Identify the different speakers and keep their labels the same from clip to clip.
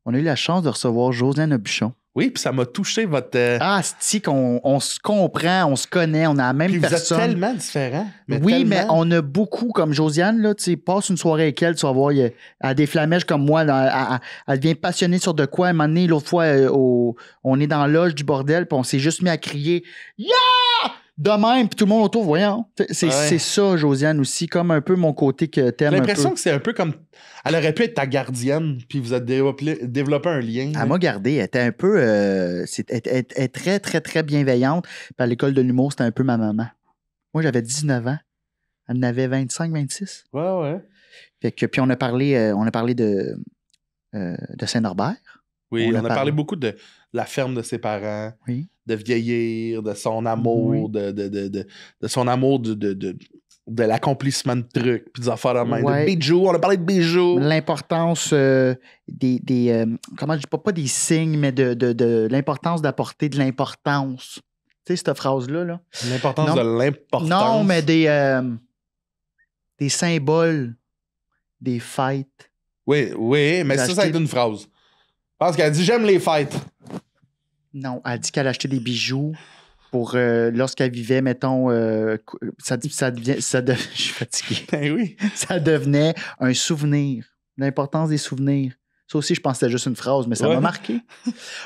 Speaker 1: on a eu la chance de recevoir Josiane Aubuchon.
Speaker 2: Oui, puis ça m'a touché votre...
Speaker 1: Ah, c'est qu'on se comprend, on se connaît, on a la même
Speaker 2: puis
Speaker 1: personne.
Speaker 2: Vous êtes tellement différents.
Speaker 1: Mais on a beaucoup, comme Josiane, là, tu sais, passe une soirée avec elle, tu vas voir, elle a des flamèches comme moi, là, elle devient passionnée sur de quoi. À un moment donné, l'autre fois, on est dans la loge du bordel, puis on s'est juste mis à crier « Yeah! » de même, puis tout le monde autour, voyons. C'est ça, Josiane, aussi, comme un peu mon côté que t'aimes.
Speaker 2: J'ai l'impression que c'est un peu comme... Elle aurait pu être ta gardienne, puis vous avez développé un lien.
Speaker 1: Elle m'a gardé. Elle était un peu... elle est très, très, très bienveillante. Puis à l'école de l'humour, c'était un peu ma maman. Moi, j'avais 19 ans. Elle en avait 25, 26.
Speaker 2: Ouais.
Speaker 1: Fait que, puis on a parlé de Saint-Norbert.
Speaker 2: Oui, on a parlé beaucoup de la ferme de ses parents,
Speaker 1: oui.
Speaker 2: de vieillir, de son amour,
Speaker 1: oui.
Speaker 2: de son amour de l'accomplissement de trucs, puis des affaires de même.
Speaker 1: Ouais.
Speaker 2: De bijoux, on a parlé de bijoux.
Speaker 1: L'importance des comment je dis pas des signes, mais de l'importance d'apporter de l'importance. Tu sais, cette phrase-là. Là.
Speaker 2: L'importance de l'importance.
Speaker 1: Non, mais des symboles, des fêtes.
Speaker 2: Oui, mais ça est une phrase. Parce qu'elle dit « J'aime les fêtes ».
Speaker 1: Non, elle dit qu'elle achetait des bijoux pour lorsqu'elle vivait, mettons, je suis fatigué.
Speaker 2: Ben oui.
Speaker 1: Ça devenait un souvenir. L'importance des souvenirs. Ça aussi, je pense que c'était juste une phrase, mais ça m'a marqué.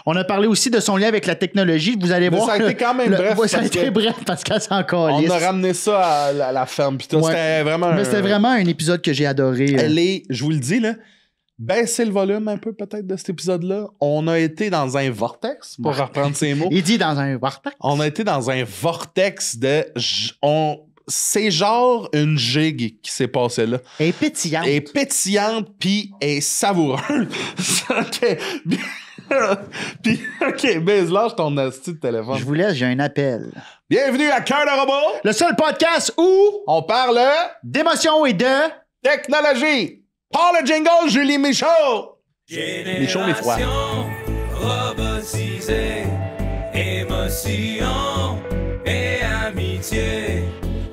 Speaker 1: On a parlé aussi de son lien avec la technologie. Vous allez voir.
Speaker 2: Ça a été quand même bref.
Speaker 1: Ça a été bref parce qu'elle s'en calisse.
Speaker 2: On a ramené ça à la ferme. Puis c'était vraiment
Speaker 1: c'était vraiment un épisode que j'ai adoré.
Speaker 2: Elle est, je vous le dis, là, baissez le volume un peu peut-être de cet épisode-là. On a été dans un vortex, pour reprendre ces mots.
Speaker 1: Il dit dans un vortex.
Speaker 2: On a été dans un vortex de... C'est genre une gigue qui s'est passée là.
Speaker 1: Elle est pétillante.
Speaker 2: Elle est pétillante, puis elle est savoureuse. OK. Puis, OK, baise, lâche ton asti de téléphone.
Speaker 1: Je vous laisse, j'ai un appel.
Speaker 2: Bienvenue à Cœur de Robot.
Speaker 1: Le seul podcast où
Speaker 2: on parle
Speaker 1: d'émotion et de
Speaker 2: technologie. Pas le jingle, Julie Michaud. Michaud, les froids.
Speaker 3: Robotisée, émotion et amitié.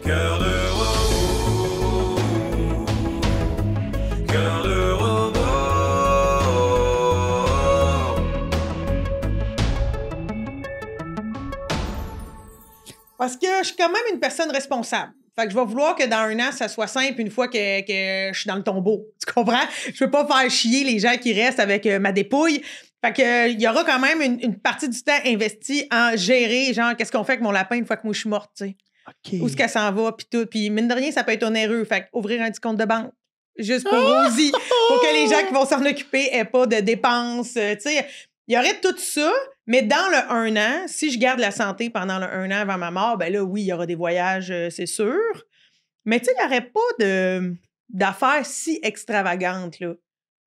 Speaker 3: Cœur de robot, cœur de robot.
Speaker 4: Parce que je suis quand même une personne responsable. Fait que je vais vouloir que dans un an, ça soit simple une fois que je suis dans le tombeau. Tu comprends? Je veux pas faire chier les gens qui restent avec ma dépouille. Fait que il y aura quand même une partie du temps investie en gérer, genre, qu'est-ce qu'on fait avec mon lapin une fois que moi je suis morte, tu sais.
Speaker 1: Okay.
Speaker 4: Où est-ce qu'elle s'en va, puis tout. Puis mine de rien, ça peut être onéreux. Fait ouvrir un petit compte de banque. Juste pour Rosie. Pour que les gens qui vont s'en occuper aient pas de dépenses. Tu sais, il y aurait tout ça, mais dans le 1 an, si je garde la santé pendant le 1 an avant ma mort, ben là, oui, il y aura des voyages, c'est sûr. Mais tu sais, il n'y aurait pas d'affaires si extravagantes, là.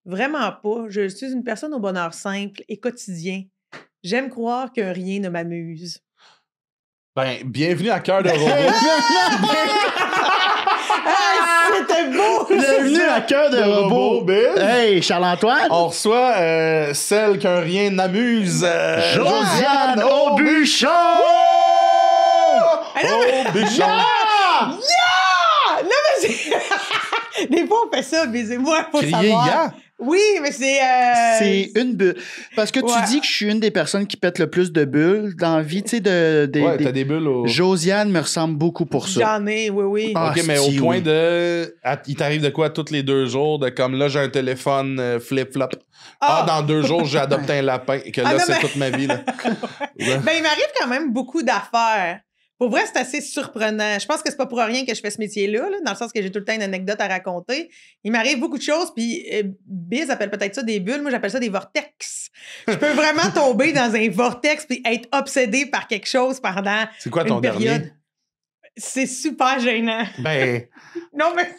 Speaker 4: Vraiment pas. Je suis une personne au bonheur simple et quotidien. J'aime croire que rien ne m'amuse.
Speaker 2: Ben, bienvenue à Cœur de Robot.
Speaker 4: C'était beau!
Speaker 1: Bienvenue à Cœur de Robot. Hey, Charles-Antoine.
Speaker 2: On reçoit celle qu'un rien n'amuse.
Speaker 1: Josiane Aubuchon!
Speaker 2: Aubuchon!
Speaker 4: Yeah! Non, mais c'est... Des fois, on fait ça, baisez-moi, faut savoir.
Speaker 2: Yeah.
Speaker 4: Oui, mais c'est...
Speaker 1: C'est une bulle. Parce que tu dis que je suis une des personnes qui pète le plus de bulles dans la vie, tu sais,
Speaker 2: t'as des bulles au...
Speaker 1: Josiane me ressemble beaucoup pour ça.
Speaker 4: J'en ai, oui.
Speaker 2: Ah, OK, mais au point de... Il t'arrive de quoi tous les 2 jours? De comme là, j'ai un téléphone flip-flop. Dans 2 jours, j'ai adopté un lapin. Que là, c'est toute ma vie. Là.
Speaker 4: Ben, il m'arrive quand même beaucoup d'affaires. Pour vrai, c'est assez surprenant. Je pense que c'est pas pour rien que je fais ce métier-là, là, dans le sens que j'ai tout le temps une anecdote à raconter. Il m'arrive beaucoup de choses, puis Biz appelle peut-être ça des bulles. Moi, j'appelle ça des vortex. Je peux vraiment tomber dans un vortex puis être obsédé par quelque chose pendant
Speaker 2: c'est quoi ton
Speaker 4: une période.
Speaker 2: Dernier?
Speaker 4: C'est super gênant.
Speaker 2: Ben...
Speaker 4: Non, mais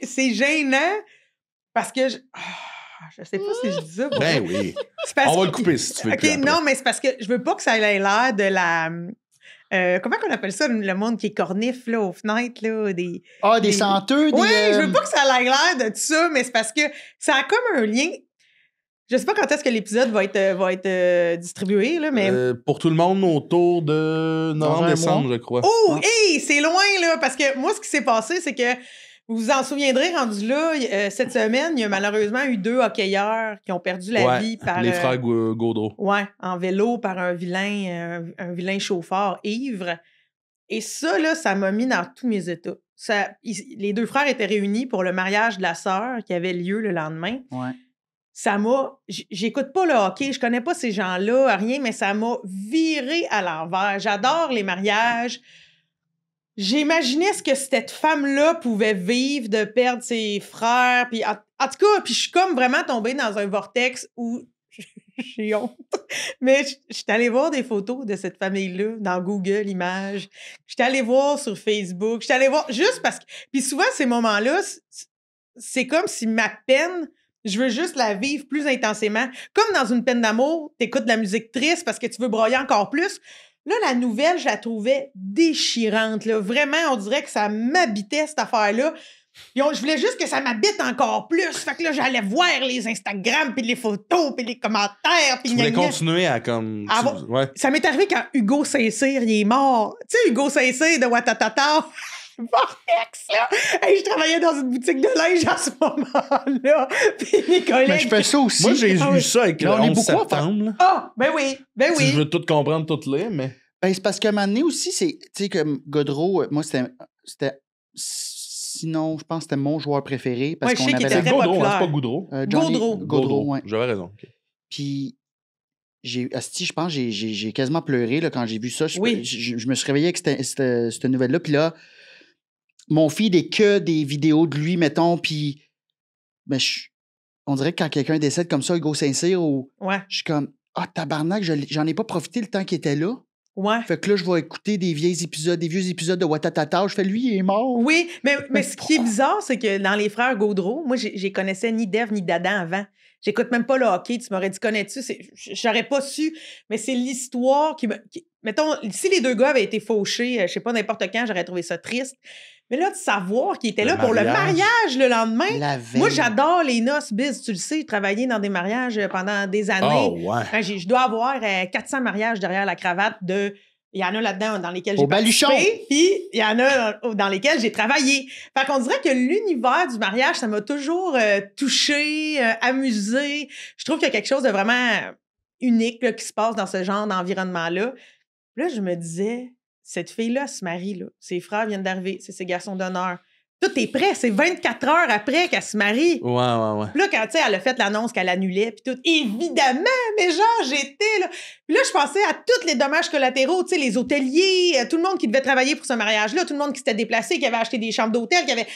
Speaker 4: c'est gênant parce que... Je sais pas si je dis ça.
Speaker 2: Ben oui. On va le couper si tu veux.
Speaker 4: OK, non, mais c'est parce que je veux pas que ça ait l'air de la... comment on appelle ça, le monde qui est cornif, là, aux fenêtres, là?
Speaker 1: Des senteux?
Speaker 4: Oui, je veux pas que ça ait l'air de ça, mais c'est parce que ça a comme un lien... Je sais pas quand est-ce que l'épisode va être distribué, là, mais...
Speaker 2: pour tout le monde, autour de novembre-décembre, je crois.
Speaker 4: Oh, hey, c'est loin, là, parce que moi, ce qui s'est passé, c'est que Vous vous en souviendrez, rendu là, cette semaine, il y a malheureusement eu 2 hockeyeurs qui ont perdu la vie par...
Speaker 2: les frères Gaudreau.
Speaker 4: Ouais, en vélo par un vilain chauffeur ivre. Et ça, là, ça m'a mis dans tous mes états. Les 2 frères étaient réunis pour le mariage de la sœur qui avait lieu le lendemain.
Speaker 1: Ouais.
Speaker 4: Ça m'a... J'écoute pas le hockey, je connais pas ces gens-là, rien, mais ça m'a viré à l'envers. J'adore les mariages. J'imaginais ce que cette femme-là pouvait vivre de perdre ses frères. Puis en tout cas, puis je suis comme vraiment tombée dans un vortex où j'ai honte. Mais je suis allée voir des photos de cette famille-là dans Google Images. Je suis allée voir sur Facebook. Je suis allée voir juste parce que... Puis souvent, ces moments-là, c'est comme si ma peine, je veux juste la vivre plus intensément. Comme dans une peine d'amour, t'écoutes de la musique triste parce que tu veux broyer encore plus. Là, la nouvelle, je la trouvais déchirante. Là. Vraiment, on dirait que ça m'habitait, cette affaire-là. Je voulais juste que ça m'habite encore plus. Fait que là, j'allais voir les Instagram, puis les photos, puis les commentaires. Puis
Speaker 2: Tu voulais continuer à comme... Ouais.
Speaker 4: Ça m'est arrivé quand Hugo Saint-Cyr, il est mort. Tu sais, Hugo Saint-Cyr de Watatata. Vortex, là! Hey, je travaillais dans une boutique de linge à ce moment-là. Puis mes collègues...
Speaker 1: Mais je fais ça aussi.
Speaker 2: Moi, j'ai vu ça avec le
Speaker 1: on est
Speaker 2: 11
Speaker 1: beaucoup à faire.
Speaker 2: septembre. là.
Speaker 4: Ah, ben oui, ben
Speaker 2: Si
Speaker 4: oui.
Speaker 2: je veux tout comprendre, tout lire, mais...
Speaker 1: Ben, c'est parce qu'à un moment donné aussi, c'est, tu sais, comme Gaudreau, moi, c'était, sinon, je pense que c'était mon joueur préféré. Parce
Speaker 4: Ouais, je
Speaker 1: qu'on
Speaker 4: sais qu'il
Speaker 1: avait
Speaker 4: était
Speaker 2: C'est
Speaker 4: très
Speaker 2: Gaudreau,
Speaker 4: populaire.
Speaker 2: hein, c'est pas Goudreau.
Speaker 1: Gaudreau.
Speaker 4: Gaudreau.
Speaker 1: Ouais.
Speaker 2: J'avais raison. ok.
Speaker 1: Puis, je pense que j'ai quasiment pleuré là, quand j'ai vu ça.
Speaker 4: Oui.
Speaker 1: Je me suis réveillé avec cette nouvelle-là. Puis là, mon feed est que des vidéos de lui, mettons. Puis, ben, on dirait que quand quelqu'un décède comme ça, Hugo Saint-Cyr,
Speaker 4: Ouais,
Speaker 1: je suis comme, tabarnak, j'en ai pas profité le temps qu'il était là.
Speaker 4: ouais.
Speaker 1: Fait que là, je vais écouter des vieux épisodes de Watatata. Je fais, lui, il est mort.
Speaker 4: Oui, mais ce qui est bizarre, c'est que dans les frères Gaudreau, moi, je connaissais ni Dave ni d'Adam avant. J'écoute même pas le hockey. Tu m'aurais dit, connais-tu? J'aurais pas su. Mais c'est l'histoire mettons, si les 2 gars avaient été fauchés, je sais pas, n'importe quand, j'aurais trouvé ça triste. Mais là, de savoir qu'ils étaient là pour le mariage le lendemain.
Speaker 1: La veille.
Speaker 4: Moi, j'adore les noces, Biz. Tu le sais, j'ai travaillé dans des mariages pendant des années.
Speaker 2: Oh, ouais.
Speaker 4: Enfin, je dois avoir 400 mariages derrière la cravate de... Il y en a là-dedans dans lesquels j'ai
Speaker 1: Au baluchon.
Speaker 4: participé, puis il y en a dans lesquels j'ai travaillé. Fait qu'on dirait que l'univers du mariage, ça m'a toujours touché, amusé. Je trouve qu'il y a quelque chose de vraiment unique là, qui se passe dans ce genre d'environnement-là. Là, je me disais, cette fille-là se marie, là. Ses frères viennent d'arriver, c'est ses garçons d'honneur. Tout est prêt, c'est 24 heures après qu'elle se marie.
Speaker 2: Ouais.
Speaker 4: Puis là, quand, tu sais, elle a fait l'annonce qu'elle annulait, puis tout, évidemment, mais genre, j'étais là. Puis là, je pensais à tous les dommages collatéraux, tu sais, les hôteliers, tout le monde qui devait travailler pour ce mariage-là, tout le monde qui s'était déplacé, qui avait acheté des chambres d'hôtel, qui avait...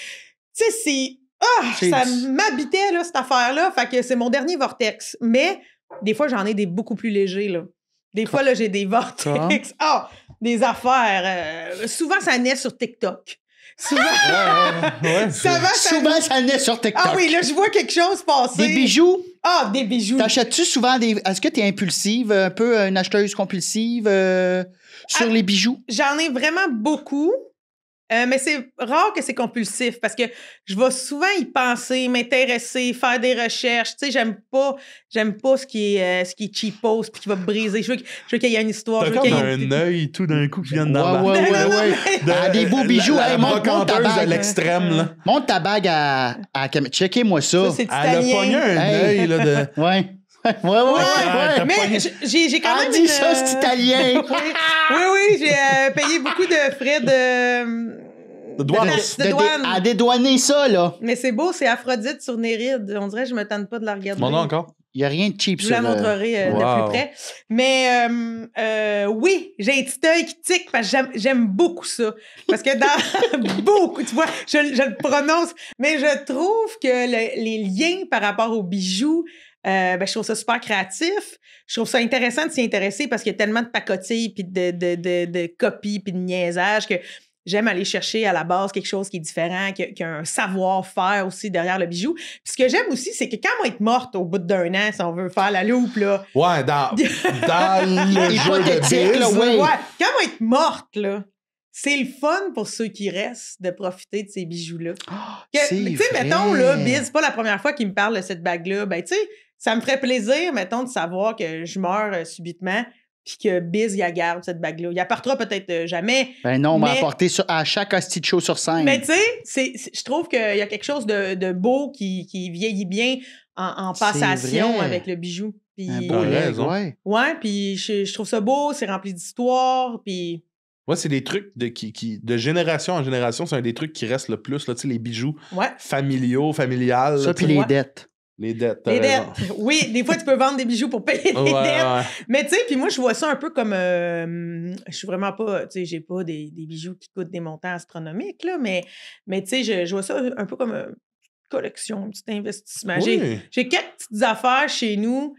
Speaker 4: Tu sais, ça m'habitait, là, cette affaire-là. Fait que c'est mon dernier vortex. Mais des fois, j'en ai des beaucoup plus légers, là. Des fois, là, j'ai des vortex. Des affaires. Souvent, ça naît sur TikTok. Souvent,
Speaker 2: Ouais.
Speaker 1: Souvent, ça naît sur TikTok.
Speaker 4: Ah oui, là, je vois quelque chose passer.
Speaker 1: Des bijoux.
Speaker 4: Ah, des bijoux.
Speaker 1: T'achètes-tu souvent des... Est-ce que t'es impulsive, un peu une acheteuse compulsive sur les bijoux?
Speaker 4: J'en ai vraiment beaucoup. Mais c'est rare que c'est compulsif parce que je vais souvent y penser, m'intéresser, faire des recherches. Tu sais, j'aime pas ce qui est cheapos puis qui va me briser. Je veux qu'il y ait une histoire.
Speaker 2: T'as
Speaker 4: Je veux qu'il
Speaker 2: comme
Speaker 4: y ait
Speaker 2: un œil tout d'un coup qui vient de dans
Speaker 1: Ouais. Des beaux bijoux.
Speaker 2: La
Speaker 1: Hey, monte ta
Speaker 2: brocanteuse
Speaker 1: bague.
Speaker 2: de l'extrême, là.
Speaker 1: Monte ta bague à Checkez-moi ça.
Speaker 4: Ça, c'est
Speaker 2: Elle a
Speaker 4: italien.
Speaker 2: pogné un
Speaker 1: Hey.
Speaker 2: œil, là, de...
Speaker 1: Ouais. Ouais.
Speaker 2: t'as
Speaker 4: Mais
Speaker 2: pogné-
Speaker 4: j'ai quand même
Speaker 1: Dis ça, c'est italien.
Speaker 4: Oui, j'ai payé beaucoup de frais
Speaker 2: De douane.
Speaker 4: de douane.
Speaker 1: À dédouaner ça, là.
Speaker 4: Mais c'est beau, c'est Aphrodite sur Néride. On dirait que je me tente pas de la regarder.
Speaker 2: Mon nom encore?
Speaker 1: Il n'y a rien de cheap,
Speaker 4: Je vous la
Speaker 1: sur,
Speaker 4: montrerai de
Speaker 2: Wow.
Speaker 4: plus près. Mais oui, j'ai un petit œil qui tique parce que j'aime beaucoup ça. Parce que dans beaucoup, tu vois, je le prononce, mais je trouve que les liens par rapport aux bijoux, je trouve ça super créatif. Je trouve ça intéressant de s'y intéresser parce qu'il y a tellement de pacotilles puis de copies puis de niaisages que j'aime aller chercher à la base quelque chose qui est différent, qui a un savoir-faire aussi derrière le bijou. Puis ce que j'aime aussi, c'est que quand on va être morte au bout d'1 an, si on veut faire la loupe, là...
Speaker 2: Ouais, dans le jeu de
Speaker 1: Hypothétique,
Speaker 2: biz.
Speaker 1: là, ouais.
Speaker 4: Ouais, quand on va être morte, là, c'est le fun pour ceux qui restent de profiter de ces bijoux-là.
Speaker 1: c'est
Speaker 4: Tu sais,
Speaker 1: vrai.
Speaker 4: mettons, là, Biz, c'est pas la première fois qu'il me parle de cette bague-là. Ben, tu sais, ça me ferait plaisir, mettons, de savoir que je meurs subitement. puis que Biz, il la garde, cette bague-là. Il apportera peut-être jamais.
Speaker 1: Ben non, on m'a
Speaker 4: mais-
Speaker 1: apporté à chaque hostie de show sur scène.
Speaker 4: Mais tu sais, je trouve qu'il y a quelque chose de beau qui vieillit bien en
Speaker 1: C'est
Speaker 4: passation
Speaker 1: vrai.
Speaker 4: avec le bijou. Puis,
Speaker 1: Un beau
Speaker 2: T'as
Speaker 1: leg,
Speaker 2: raison.
Speaker 1: ouais.
Speaker 4: ouais, puis je trouve ça beau, c'est rempli d'histoire, puis...
Speaker 2: Ouais, c'est des trucs de génération en génération, c'est un des trucs qui restent le plus, là, tu sais, les bijoux
Speaker 4: Ouais.
Speaker 2: familiales.
Speaker 1: Ça,
Speaker 2: là,
Speaker 1: puis
Speaker 2: tu sais.
Speaker 1: les
Speaker 4: Ouais.
Speaker 1: dettes.
Speaker 2: Les dettes. t'as
Speaker 4: Les
Speaker 2: raison.
Speaker 4: dettes. Oui, des fois, tu peux vendre des bijoux pour payer des
Speaker 2: Ouais,
Speaker 4: dettes.
Speaker 2: ouais.
Speaker 4: Mais tu sais, puis moi, je vois ça un peu comme... je suis vraiment pas... Tu sais, j'ai pas des bijoux qui coûtent des montants astronomiques, là, mais tu sais, je vois ça un peu comme une collection, un petit investissement.
Speaker 2: Oui.
Speaker 4: J'ai quelques petites affaires chez nous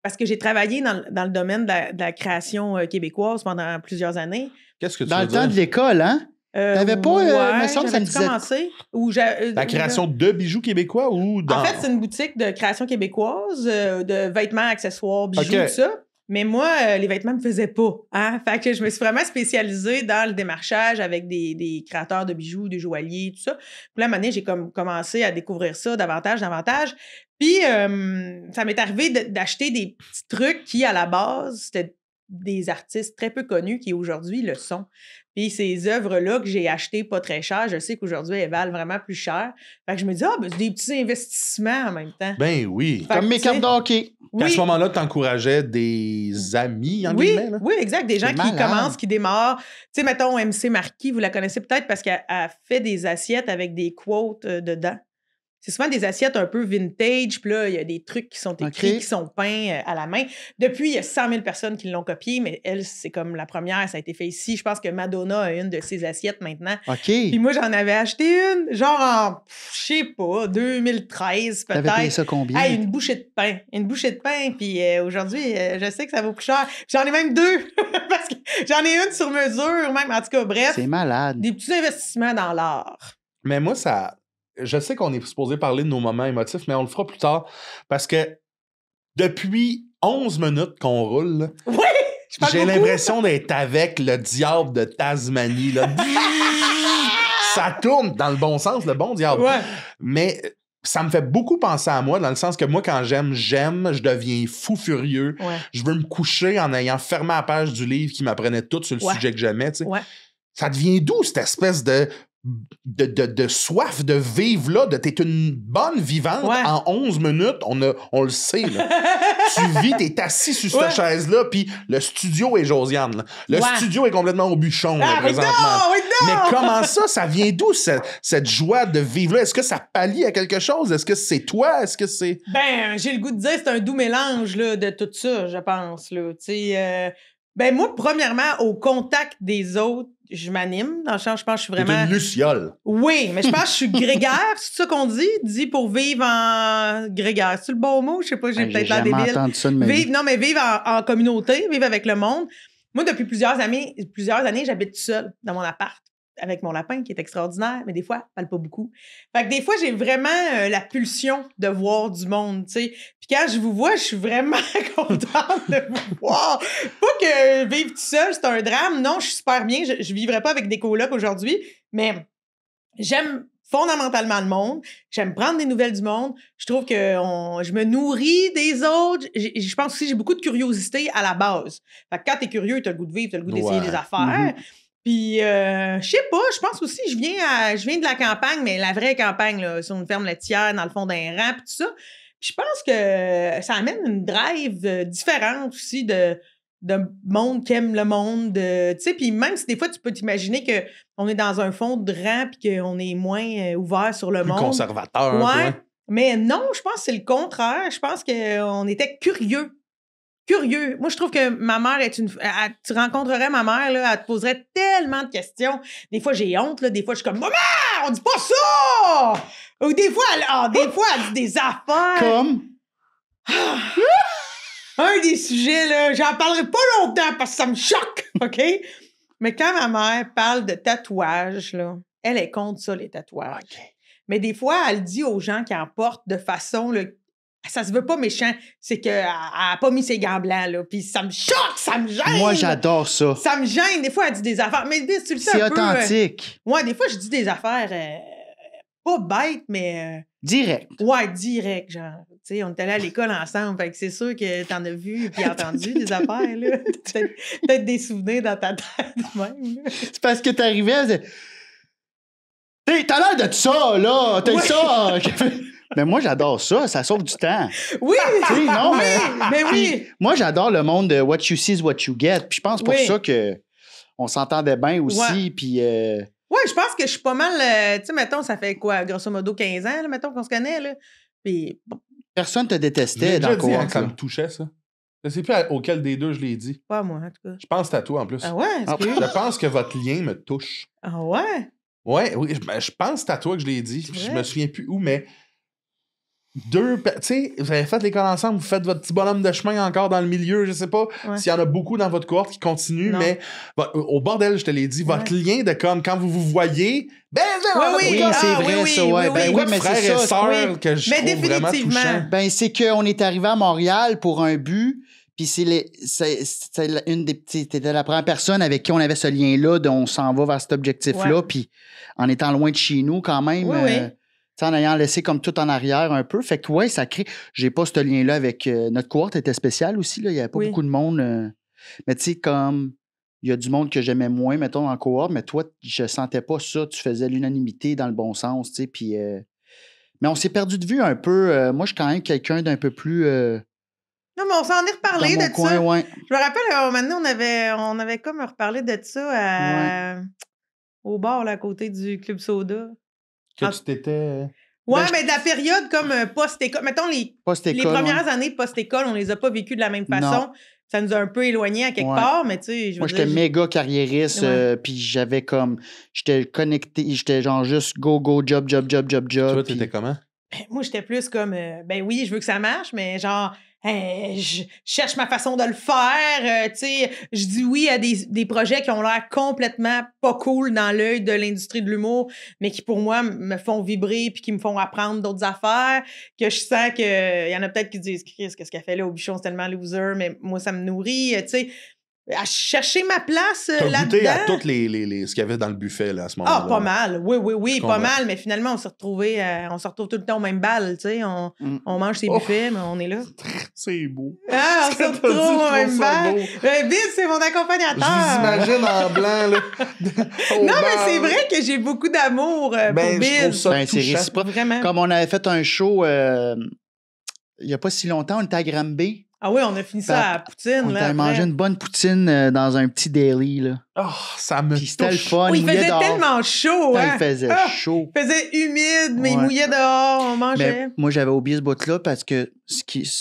Speaker 4: parce que j'ai travaillé dans le domaine de la création québécoise pendant plusieurs années.
Speaker 2: Qu'est-ce que tu
Speaker 1: Dans
Speaker 2: veux
Speaker 1: le temps
Speaker 2: dire?
Speaker 1: de l'école, hein? T'avais pas, me semble que ça me
Speaker 4: j'avais
Speaker 1: disait-
Speaker 4: commencé.
Speaker 2: La création de bijoux québécois ou dans...
Speaker 4: En fait, c'est une boutique de création québécoise, de vêtements, accessoires, bijoux,
Speaker 2: Ok.
Speaker 4: tout ça. Mais moi, les vêtements me faisaient pas. Hein? Fait que je me suis vraiment spécialisée dans le démarchage avec des créateurs de bijoux, des joailliers, tout ça. Puis là, à un moment donné, j'ai commencé à découvrir ça davantage. Puis, ça m'est arrivé d'acheter des petits trucs qui, à la base, c'était des artistes très peu connus qui, aujourd'hui, le sont. Puis ces œuvres-là que j'ai achetées pas très cher, je sais qu'aujourd'hui, elles valent vraiment plus cher. Fait que je me dis, ben, c'est des petits investissements en même temps.
Speaker 2: Ben oui.
Speaker 4: Fait
Speaker 1: Comme
Speaker 4: que,
Speaker 1: mes
Speaker 4: tu sais,
Speaker 1: cartes de hockey.
Speaker 2: Puis à ce moment-là, tu encourageais des amis, en
Speaker 4: Oui,
Speaker 2: guillemets, là?
Speaker 4: oui, exact. Des gens
Speaker 1: C'est
Speaker 4: qui
Speaker 1: malade.
Speaker 4: commencent, qui démarrent. Tu sais, mettons, MC Marquis, vous la connaissez peut-être parce qu'elle fait des assiettes avec des quotes dedans. C'est souvent des assiettes un peu vintage, puis là, il y a des trucs qui sont écrits,
Speaker 1: OK.
Speaker 4: qui sont peints à la main. Depuis, il y a 100 000 personnes qui l'ont copié, mais elle, c'est comme la première, ça a été fait ici. Je pense que Madonna a une de ses assiettes maintenant.
Speaker 1: OK.
Speaker 4: Puis moi, j'en avais acheté une, genre en, je sais pas, 2013
Speaker 1: T'avais payé
Speaker 4: peut-être.
Speaker 1: ça combien?
Speaker 4: Hey, une bouchée de pain. Une bouchée de pain. Puis aujourd'hui, je sais que ça vaut plus cher. J'en ai même deux. Parce que j'en ai une sur mesure, même. En tout cas, bref,
Speaker 1: C'est malade.
Speaker 4: des petits investissements dans l'art.
Speaker 2: Mais moi, ça... Je sais qu'on est supposé parler de nos moments émotifs, mais on le fera plus tard. Parce que depuis 11 minutes qu'on roule, là,
Speaker 4: Oui! Je parle
Speaker 2: j'ai
Speaker 4: beaucoup.
Speaker 2: l'impression d'être avec le diable de Tasmanie. Là. Ça tourne dans le bon sens, le bon diable.
Speaker 4: Ouais.
Speaker 2: Mais ça me fait beaucoup penser à moi, dans le sens que moi, quand j'aime, je deviens fou furieux.
Speaker 4: Ouais.
Speaker 2: Je veux me coucher en ayant fermé la page du livre qui m'apprenait tout sur le
Speaker 4: Ouais.
Speaker 2: sujet que j'aimais. Tu sais.
Speaker 4: Ouais.
Speaker 2: Ça devient d'où cette espèce de soif de vivre là, t'es une bonne vivante
Speaker 4: Ouais.
Speaker 2: en 11 minutes, on le sait. Là. Tu vis, t'es assis sur cette
Speaker 4: Ouais.
Speaker 2: chaise-là, puis le studio est Josiane. Là. Le
Speaker 4: Ouais.
Speaker 2: studio est complètement au bûchon là,
Speaker 4: Ah, mais
Speaker 2: présentement.
Speaker 4: non! Mais non!
Speaker 2: Mais comment ça vient d'où cette joie de vivre là? Est-ce que ça pallie à quelque chose? Est-ce que c'est toi? Est-ce que c'est...
Speaker 4: Ben, j'ai le goût de dire c'est un doux mélange là, de tout ça, je pense. Là. Tu sais, ben moi, premièrement, au contact des autres, je m'anime. Dans le sens, je pense que je suis
Speaker 2: T'es
Speaker 4: vraiment...
Speaker 2: une luciole.
Speaker 4: Oui, mais je pense que je suis grégaire. C'est ça qu'on dit? Dit pour vivre en grégaire. C'est le bon mot? Je sais pas, j'ai
Speaker 1: Ben,
Speaker 4: peut-être
Speaker 1: j'ai
Speaker 4: l'air
Speaker 1: jamais
Speaker 4: débile.
Speaker 1: entendu ça de ma vie.
Speaker 4: Vivre, non, mais vivre en communauté, vivre avec le monde. Moi, depuis plusieurs années, j'habite seule dans mon appart avec mon lapin qui est extraordinaire, mais des fois, elle parle pas beaucoup. Fait que des fois, j'ai vraiment la pulsion de voir du monde, tu sais. Puis quand je vous vois, je suis vraiment contente de vous voir. Pas que vivre tout seul, c'est un drame. Non, je suis super bien. Je vivrais pas avec des colocs aujourd'hui, mais j'aime fondamentalement le monde. J'aime prendre des nouvelles du monde. Je trouve que je me nourris des autres. Je pense aussi que j'ai beaucoup de curiosité à la base. Fait que quand t'es curieux, t'as le goût de vivre, t'as le goût d'essayer
Speaker 2: Ouais.
Speaker 4: des affaires. Puis, je sais pas, je pense aussi, je viens de la campagne, mais la vraie campagne, là, sur une ferme laitière, dans le fond d'un rang, puis tout ça. Puis je pense que ça amène une drive différente aussi de monde qui aime le monde. Tu sais, puis même si des fois, tu peux t'imaginer qu'on est dans un fond de rang puis qu'on est moins ouvert sur le
Speaker 2: Plus
Speaker 4: monde.
Speaker 2: conservateur. un peu,
Speaker 4: Ouais.
Speaker 2: hein.
Speaker 4: Mais non, je pense que c'est le contraire. Je pense qu'on était curieux. Curieux. Moi, je trouve que ma mère est tu rencontrerais ma mère, là, elle te poserait tellement de questions. Des fois, j'ai honte, là. Des fois, je suis comme, maman, on dit pas ça! Ou des fois, elle dit des affaires.
Speaker 1: Comme?
Speaker 4: Un des sujets, là, j'en parlerai pas longtemps parce que ça me choque, OK? Mais quand ma mère parle de tatouage, là, elle est contre ça, les tatouages. Mais des fois, elle dit aux gens qui en portent de façon, là, ça se veut pas méchant, c'est qu'elle a pas mis ses gants blancs, là, puis ça me choque, ça me gêne!
Speaker 1: Moi, j'adore ça.
Speaker 4: Ça me gêne. Des fois, elle dit des affaires, mais tu le sais
Speaker 1: C'est
Speaker 4: un peu...
Speaker 1: authentique.
Speaker 4: ouais, des fois, je dis des affaires pas bêtes, mais...
Speaker 1: Direct.
Speaker 4: ouais, direct, genre. Tu sais, on est allés à l'école ensemble. Fait que c'est sûr que t'en as vu puis entendu des affaires, là. Peut-être des souvenirs dans ta tête même, là.
Speaker 1: C'est parce que t'arrivais, t'as l'air de ça, là. T'as ça. Mais moi, j'adore ça. Ça sauve du temps.
Speaker 4: Oui!
Speaker 1: T'sais, non,
Speaker 4: oui! Mais oui!
Speaker 1: Puis, moi, j'adore le monde de what you see is what you get. Puis je pense pour ça que on s'entendait bien aussi.
Speaker 4: Ouais.
Speaker 1: Puis...
Speaker 4: Ouais, je pense que je suis pas mal... tu sais, mettons, ça fait quoi? Grosso modo 15 ans, là, mettons, qu'on se connaît, là. Puis... Bon,
Speaker 1: personne te détestait
Speaker 2: J'ai
Speaker 1: dans
Speaker 2: déjà
Speaker 1: le
Speaker 2: dit hein,
Speaker 1: cours.
Speaker 2: que ça me touchait, ça. Je sais plus auquel des deux je l'ai dit.
Speaker 4: pas moi, en tout cas.
Speaker 2: Je pense que c'est à toi, en plus.
Speaker 4: Ah ouais? Est-ce que...
Speaker 2: Je pense que votre lien me touche.
Speaker 4: Ah ouais?
Speaker 2: Ouais, oui, je pense que c'est à toi que je l'ai dit. Je me souviens plus où, mais... Tu sais, vous avez fait l'école ensemble, vous faites votre petit bonhomme de chemin encore dans le milieu, je sais pas s'il y en a beaucoup dans votre cohorte qui continuent, mais au bordel, je te l'ai dit, votre lien de comme quand vous voyez,
Speaker 1: Oui, c'est vrai, ça, ouais. Ben oui, mais
Speaker 2: frères
Speaker 1: c'est
Speaker 2: et
Speaker 1: ça.
Speaker 2: sœurs que je trouve vraiment touchant.
Speaker 1: Ben, c'est qu'on est arrivé à Montréal pour un but, puis c'est une des t'étais la première personne avec qui on avait ce lien-là, dont on s'en va vers cet objectif-là, puis en étant loin de chez nous quand même. En ayant laissé comme tout en arrière un peu. Fait que, ouais, ça crée... J'ai pas ce lien-là avec... notre cohorte était spéciale aussi, là. Il y avait pas beaucoup de monde. Mais tu sais, comme... Il y a du monde que j'aimais moins, mettons, en cohorte, mais toi, je sentais pas ça. Tu faisais l'unanimité dans le bon sens, tu sais, puis... Mais on s'est perdu de vue un peu. Moi, je suis quand même quelqu'un d'un peu plus...
Speaker 4: Non, mais on s'en est reparlé de
Speaker 1: coin,
Speaker 4: ça.
Speaker 1: Ouais.
Speaker 4: Je me rappelle, maintenant, on avait comme reparlé de ça au bar, là, à côté du Club Soda.
Speaker 2: Que tu t'étais...
Speaker 4: Ouais, mais de la période comme post-école. Mettons, les premières années post-école, on les a pas vécues de la même façon.
Speaker 1: Non.
Speaker 4: Ça nous a un peu éloignés à quelque part, mais tu sais,
Speaker 1: moi, j'étais méga carriériste, puis j'avais comme... J'étais connecté, j'étais genre juste go, job.
Speaker 2: Toi, t'étais comment?
Speaker 4: Moi, j'étais plus comme... ben oui, je veux que ça marche, mais genre... je cherche ma façon de le faire, tu sais, je dis oui à des projets qui ont l'air complètement pas cool dans l'œil de l'industrie de l'humour, mais qui pour moi me font vibrer puis qui me font apprendre d'autres affaires, que je sens que y en a peut-être qui disent Chris, qu'est-ce qu'elle fait là au bichon, c'est tellement loser, mais moi ça me nourrit, tu sais. À chercher ma place là-dedans.
Speaker 2: T'as goûté à toutes ce qu'il y avait dans le buffet là, à ce moment-là.
Speaker 4: Ah, pas mal. Oui, pas mal. Mais finalement, on s'est retrouvés, on se retrouve tout le temps au même bal, tu sais. On mange ses buffets, mais on est là.
Speaker 2: C'est beau.
Speaker 4: Ah, on se retrouve au même bal. Bill, c'est mon accompagnateur.
Speaker 2: Je vous imagine en blanc, là.
Speaker 4: Non, mais c'est vrai que j'ai beaucoup d'amour pour Bill.
Speaker 2: Je trouve ça
Speaker 1: c'est réciproque.
Speaker 4: Vraiment.
Speaker 1: Comme on avait fait un show il y a pas si longtemps, on était à Granby.
Speaker 4: Ah oui, on a fini ça à Poutine.
Speaker 1: On a mangé une bonne poutine dans un petit deli. Là.
Speaker 2: Oh, ça me touche.
Speaker 1: C'était le fun.
Speaker 4: Il faisait tellement chaud.
Speaker 1: Il faisait chaud.
Speaker 4: Il faisait humide, mais il mouillait dehors, on mangeait.
Speaker 1: Mais moi, j'avais oublié ce bout-là parce que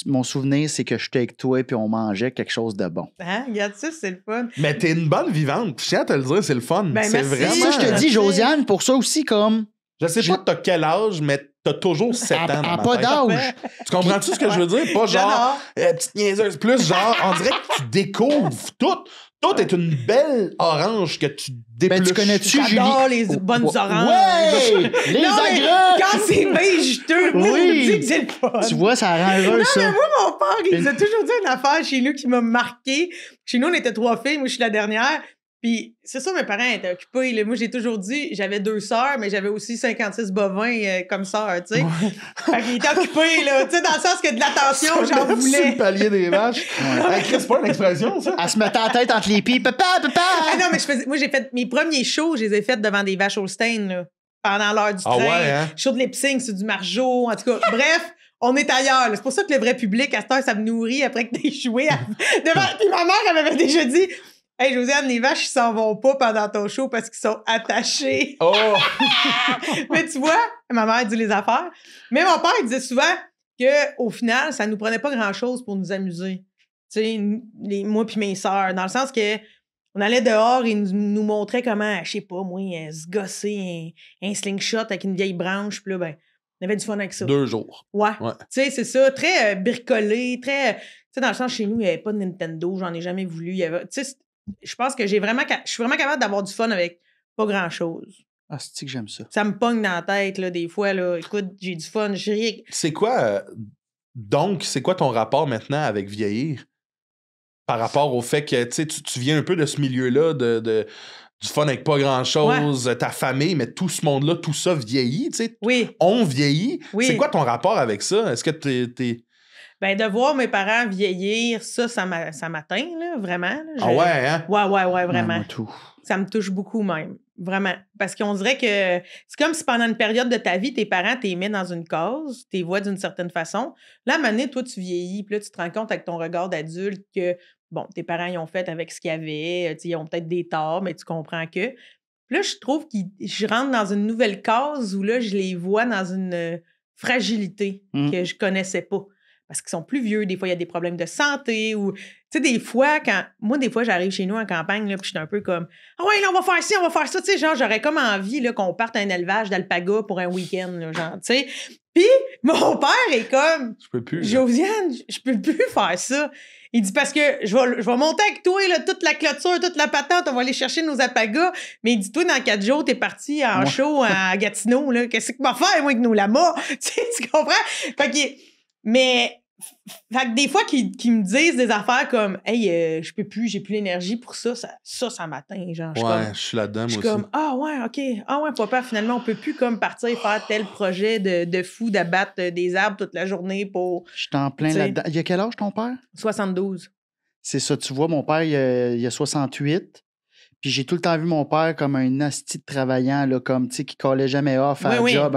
Speaker 1: mon souvenir, c'est que j'étais avec toi et puis on mangeait quelque chose de bon.
Speaker 4: Hein? Regarde ça, c'est le fun.
Speaker 2: Mais t'es une bonne vivante. Je tiens à te le dire, c'est le fun.
Speaker 4: Ben,
Speaker 2: c'est
Speaker 4: merci.
Speaker 2: vraiment...
Speaker 1: Ça, je te dis, Josiane, pour ça aussi, comme...
Speaker 2: Je sais pas t'as quel âge, mais t'as toujours 7 ans.
Speaker 1: Pas d'âge.
Speaker 2: Tu comprends-tu ce que je veux dire? Pas genre, petite niaiseuse. Plus genre, on dirait que tu découvres tout. Tout est une belle orange que tu dépluches.
Speaker 1: Ben, tu connais-tu, Julie?
Speaker 4: J'adore les bonnes oranges.
Speaker 1: Ouais! Les agrès!
Speaker 4: Quand c'est bien juteux, moi, je me dis que c'est le fun.
Speaker 1: Tu vois, ça rend heureux, ça.
Speaker 4: Non, mais moi, mon père, il nous a toujours dit une affaire chez nous qui m'a marqué. Chez nous, on était 3 filles. Moi, je suis la dernière. Puis, c'est ça, mes parents étaient occupés. Là. Moi, j'ai toujours dit, j'avais 2 sœurs, mais j'avais aussi 56 bovins comme sœurs, tu sais. Fait qu'ils étaient occupés, là. Tu sais, dans le sens que de l'attention, j'en voulais.
Speaker 2: C'est le palier des vaches. C'est pas une expression, ça.
Speaker 1: Elle se mettait en tête entre les pieds. Papa!
Speaker 4: Ah non, mais moi, j'ai fait mes premiers shows, je les ai faits devant des vaches Holstein, là. Pendant l'heure du train.
Speaker 2: Ouais, hein?
Speaker 4: Show de lip-sync, c'est du Marjo. En tout cas, bref. On est ailleurs. C'est pour ça que le vrai public, à cette heure, ça me nourrit après que t'aies joué. Devant... Puis ma mère, elle m'avait déjà dit... Hey, Josiane, les vaches, ils s'en vont pas pendant ton show parce qu'ils sont attachés.
Speaker 2: Oh!
Speaker 4: Mais tu vois, ma mère dit les affaires. Mais mon père, il disait souvent qu'au final, ça nous prenait pas grand-chose pour nous amuser. Tu sais, moi puis mes sœurs. Dans le sens que on allait dehors et nous montrait comment, je sais pas, moi, se gosser un slingshot avec une vieille branche. Puis là, ben, on avait du fun avec ça.
Speaker 2: 2 jours.
Speaker 4: Ouais. Tu sais, c'est ça. Très bricolé, très... Tu sais, dans le sens, chez nous, il n'y avait pas de Nintendo. J'en ai jamais voulu. Il y avait... Tu sais, je pense que je suis vraiment capable d'avoir du fun avec pas grand-chose.
Speaker 1: Ah, c'est que j'aime ça.
Speaker 4: Ça me pogne dans la tête, là, des fois, là. Écoute, j'ai du fun, j'ai rien.
Speaker 2: C'est quoi, donc, c'est quoi ton rapport maintenant avec vieillir? Par rapport au fait que, tu sais, tu viens un peu de ce milieu-là de du fun avec pas grand-chose, ta famille, mais tout ce monde-là, tout ça vieillit, tu sais.
Speaker 4: Oui.
Speaker 2: On vieillit.
Speaker 4: Oui.
Speaker 2: C'est quoi ton rapport avec ça? Est-ce que t'es...
Speaker 4: Ben, de voir mes parents vieillir, ça m'atteint, là, vraiment. Là.
Speaker 2: Ah ouais, hein?
Speaker 4: Ouais, vraiment.
Speaker 1: Ouais, moi, tout.
Speaker 4: Ça me touche beaucoup même. Vraiment. Parce qu'on dirait que c'est comme si pendant une période de ta vie, tes parents t'es mis dans une case, t'es vois d'une certaine façon. Là, à un moment donné, toi, tu vieillis, puis là, tu te rends compte avec ton regard d'adulte que, bon, tes parents, ils ont fait avec ce qu'il y avait, ils ont peut-être des torts, mais tu comprends que. Puis là, je trouve que je rentre dans une nouvelle case où là, je les vois dans une fragilité que je connaissais pas. Parce qu'ils sont plus vieux, des fois, il y a des problèmes de santé ou... Tu sais, des fois, des fois, j'arrive chez nous en campagne, là, puis je suis un peu comme « Ah ouais, là, on va faire ci, on va faire ça. » Tu sais, genre, j'aurais comme envie là, qu'on parte à un élevage d'alpaga pour un week-end, là, genre, tu sais. Puis, mon père est comme
Speaker 2: Je peux plus.
Speaker 4: « Josiane, je peux plus faire ça. » Il dit « Parce que je vais monter avec toi, là, toute la clôture, toute la patente, on va aller chercher nos alpagas. » Mais il dit « Toi, dans 4 jours, t'es parti en show à Gatineau, là. Qu'est-ce que tu vas faire, moi, avec nos lamas? » Tu sais, tu comprends? Fait que... Mais, fait que des fois qu'ils me disent des affaires comme « Hey, je peux plus, j'ai plus l'énergie pour ça m'atteint. » Genre,
Speaker 2: Je suis là-dedans, moi
Speaker 4: je suis
Speaker 2: aussi.
Speaker 4: comme « Ah ouais, OK. Ah ouais, papa, finalement, on peut plus comme partir et faire tel projet de fou d'abattre des arbres toute la journée pour... »
Speaker 1: Je suis en plein là-dedans. Il y a quel âge ton père?
Speaker 4: 72.
Speaker 1: C'est ça, tu vois, mon père, il a 68. Puis j'ai tout le temps vu mon père comme un hostie de travaillant, là, comme, tu sais, qui collait jamais off à la job,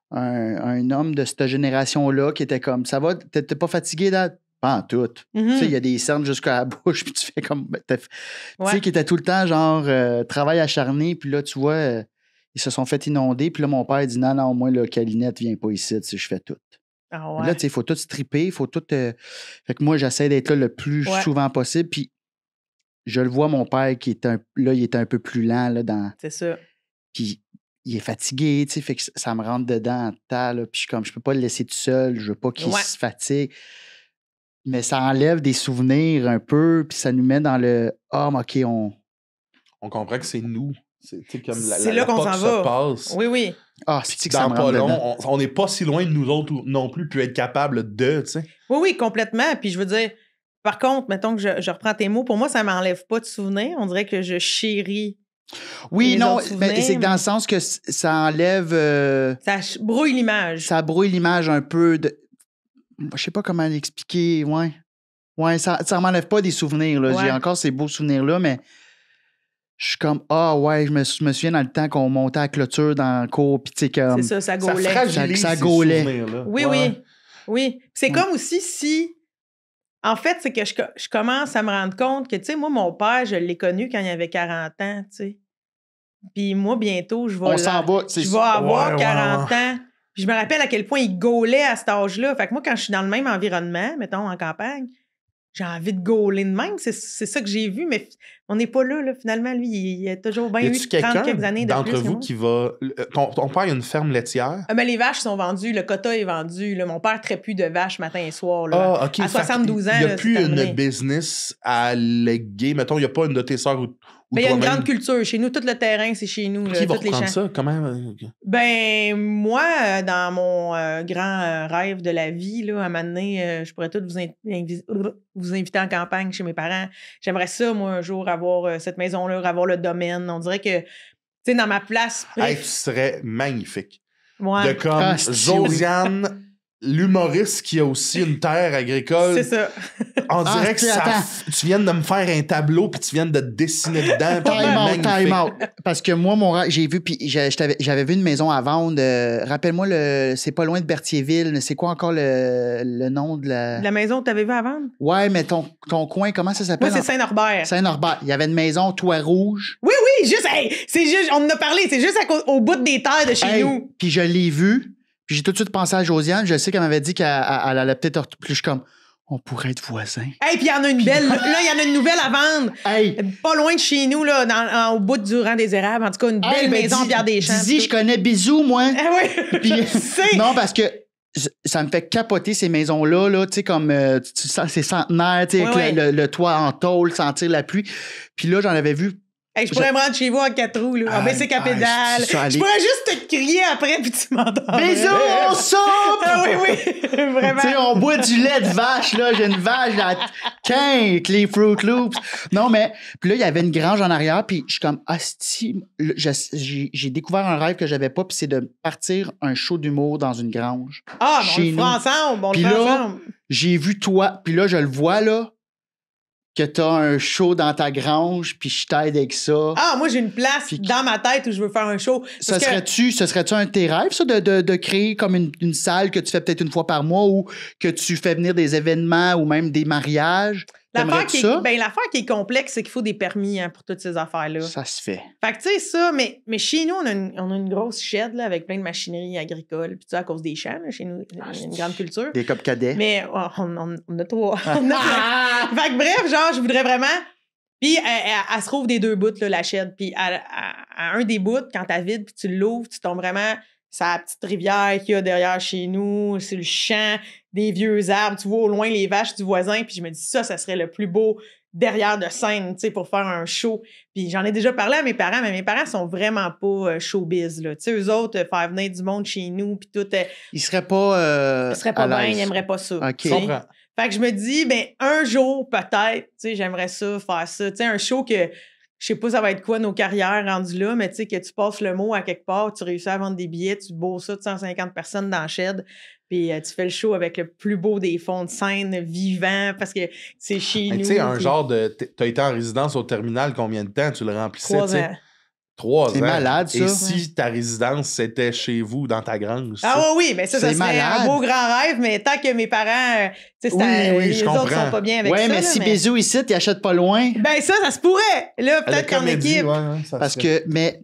Speaker 1: un homme de cette génération-là qui était comme, ça va, t'es pas fatigué, Dad? Pas en tout. Tu sais, il y a des cernes jusqu'à la bouche, puis tu fais comme... Tu sais, qui était tout le temps, genre, travail acharné, puis là, tu vois, ils se sont fait inonder, puis là, mon père dit, non, moi, là, Calinette, viens pas ici, tu sais, je fais tout.
Speaker 4: Ah ouais.
Speaker 1: Là, tu sais, il faut tout stripper, il faut tout... Fait que moi, j'essaie d'être là le plus souvent possible, puis je le vois, mon père, qui est il est un peu plus lent, là, dans...
Speaker 4: C'est ça.
Speaker 1: Puis il est fatigué, tu sais, fait que ça me rentre dedans en temps, là, puis je suis comme, je peux pas le laisser tout seul, je veux pas qu'il se fatigue. Mais ça enlève des souvenirs un peu, puis ça nous met dans le « Ah, OK, on... »
Speaker 2: On comprend que c'est nous. C'est comme
Speaker 4: c'est là qu'on s'en va.
Speaker 2: Passe.
Speaker 4: Oui.
Speaker 1: Ah, c'est que ça
Speaker 2: dans
Speaker 1: me
Speaker 2: pas
Speaker 1: rentre
Speaker 2: long,
Speaker 1: dedans.
Speaker 2: on n'est pas si loin de nous autres non plus, puis être capable de, tu sais.
Speaker 4: Oui, complètement. Puis je veux dire, par contre, mettons que je reprends tes mots, pour moi, ça m'enlève pas de souvenirs. On dirait que je chéris.
Speaker 1: Oui, non, mais c'est que dans le sens que ça enlève...
Speaker 4: ça brouille l'image.
Speaker 1: Ça brouille l'image un peu de... Je sais pas comment l'expliquer, ouais. Ouais, ça m'enlève pas des souvenirs, là. J'ai encore ces beaux souvenirs-là, mais je suis comme, ah ouais, je me souviens dans le temps qu'on montait à la clôture dans le cours, puis tu sais, comme...
Speaker 4: C'est ça gaulait.
Speaker 2: Ça fragilise
Speaker 1: ça
Speaker 2: ces
Speaker 1: gaulait.
Speaker 2: souvenirs-là.
Speaker 4: Oui. C'est comme aussi si... En fait, c'est que je commence à me rendre compte que, tu sais, moi, mon père, je l'ai connu quand il avait 40 ans, tu sais. Puis moi, bientôt, je vais avoir 40 ans. Puis je me rappelle à quel point il gaulait à cet âge-là. Fait que moi, quand je suis dans le même environnement, mettons, en campagne, j'ai envie de gauler de même. C'est ça que j'ai vu, mais on n'est pas là, finalement. Lui, il a toujours bien eu 30 quelques années de plus.
Speaker 2: D'entre vous qui va... Ton père, il a une ferme laitière?
Speaker 4: Ben, les vaches sont vendues, le quota est vendu. Là. Mon père traite plus de vaches matin et soir. Là.
Speaker 2: OK.
Speaker 4: À 72 ans,
Speaker 2: il n'y a plus une
Speaker 4: terminé.
Speaker 2: business à léguer. Mettons, il n'y a pas une de tes sœurs ou
Speaker 4: il y a une grande culture. Chez nous, tout le terrain, c'est chez nous.
Speaker 2: Qui
Speaker 4: là,
Speaker 2: va
Speaker 4: toutes les
Speaker 2: reprendre
Speaker 4: champs.
Speaker 2: ça? Comment?
Speaker 4: Ben, moi, dans mon grand rêve de la vie, là, à un moment donné, je pourrais tout vous inviter en campagne chez mes parents. J'aimerais ça, moi, un jour, avoir cette maison-là, avoir le domaine. On dirait que, tu sais, dans ma place...
Speaker 2: Hey, tu serais magnifique.
Speaker 4: Ouais.
Speaker 2: De comme Josiane, l'humoriste qui a aussi une terre agricole.
Speaker 4: C'est ça.
Speaker 2: On dirait que tu viens de me faire un tableau puis tu viens de dessiner dedans.
Speaker 1: Time out. Parce que moi, j'ai vu, puis j'avais vu une maison à vendre. Rappelle-moi, c'est pas loin de Berthierville. C'est quoi encore le nom de la...
Speaker 4: La maison que tu avais vue à vendre?
Speaker 1: Ouais, mais ton coin, comment ça s'appelle?
Speaker 4: Moi, c'est Saint-Norbert.
Speaker 1: Saint-Norbert. Il y avait une maison, toit rouge.
Speaker 4: Oui, c'est juste, on en a parlé, c'est juste au bout des terres de chez nous.
Speaker 1: Puis je l'ai vu, puis j'ai tout de suite pensé à Josiane. Je sais qu'elle m'avait dit qu'elle allait peut-être... Puis je suis comme... On pourrait être voisins.
Speaker 4: Hey, puis il y en a une belle. Là, il y en a une nouvelle à vendre.
Speaker 1: Hey.
Speaker 4: Pas loin de chez nous, là, au bout du rang des érables. En tout cas, une belle maison en Pierre des Champs.
Speaker 1: Dis, je connais Bisous, moi.
Speaker 4: Ah oui.
Speaker 1: Puis, non, parce que ça me fait capoter ces maisons-là, là, tu sais, comme c'est centenaire, tu sais, avec le toit en tôle, sentir la pluie. Puis là, j'en avais vu
Speaker 4: Hey, je pourrais me rendre chez vous en 4 roues, là. En bicycle à pédale. Je pourrais juste te crier après, puis tu m'entends.
Speaker 1: Bisous, on soupe!
Speaker 4: Ah oui, vraiment.
Speaker 1: Tu sais, on boit du lait de vache, là. J'ai une vache, là, avec les Fruit Loops. Non, mais, puis là, il y avait une grange en arrière, puis je suis comme, asti, j'ai découvert un rêve que j'avais pas, puis c'est de partir un show d'humour dans une grange.
Speaker 4: Ah, bon, on le fera ensemble, on le fera ensemble.
Speaker 1: J'ai vu toi, puis là, je le vois, là, que t'as un show dans ta grange, puis je t'aide avec ça.
Speaker 4: Ah, moi, j'ai une place dans ma tête où je veux faire un show.
Speaker 1: Ce serait-tu un de tes rêves, ça, de créer comme une salle que tu fais peut-être une fois par mois ou que tu fais venir des événements ou même des mariages?
Speaker 4: L'affaire qui est complexe, c'est qu'il faut des permis pour toutes ces affaires-là.
Speaker 1: Ça se fait.
Speaker 4: Fait que, tu sais, ça, mais chez nous, on a une grosse shed là, avec plein de machinerie agricole. Puis, tu sais, à cause des champs, là, chez nous, il y a une grande culture.
Speaker 1: Des copes cadets.
Speaker 4: Mais on a 3. Fait que, bref, genre, je voudrais vraiment. Puis, elle se trouve des 2 bouts, là, la shed. Puis, à un des bouts, quand t'as vide, puis tu l'ouvres, tu tombes vraiment sur la petite rivière qu'il y a derrière chez nous, c'est le champ, des vieux arbres, tu vois au loin les vaches du voisin, puis je me dis ça serait le plus beau derrière de scène, tu sais, pour faire un show. Puis j'en ai déjà parlé à mes parents, mais mes parents sont vraiment pas showbiz, là. Tu sais, eux autres, faire venir du monde chez nous, puis tout...
Speaker 1: Ils seraient pas
Speaker 4: bien, ils n'aimeraient pas ça.
Speaker 1: OK.
Speaker 4: Fait que je me dis, ben un jour, peut-être, tu sais, j'aimerais ça, faire ça. Tu sais, un show que... Je sais pas ça va être quoi nos carrières rendues là, mais tu sais, que tu passes le mot à quelque part, tu réussis à vendre des billets, tu bosses ça de 150 personnes dans la shed, puis tu fais le show avec le plus beau des fonds de scène vivant parce que c'est chez nous.
Speaker 2: Tu sais, un genre de... T'as été en résidence au terminal combien de temps? Tu le remplissais?
Speaker 4: 3 ans.
Speaker 2: 3 ans.
Speaker 1: C'est malade, ça.
Speaker 2: Et si ta résidence, c'était chez vous, dans ta grange?
Speaker 4: Ah oui, mais ça serait un beau grand rêve, mais tant que mes parents, tu sais, les autres sont pas bien avec ça.
Speaker 1: Oui, mais si Bisou ici, ils achètent pas loin.
Speaker 4: Ben ça se pourrait. Là, peut-être qu'en équipe.
Speaker 1: Mais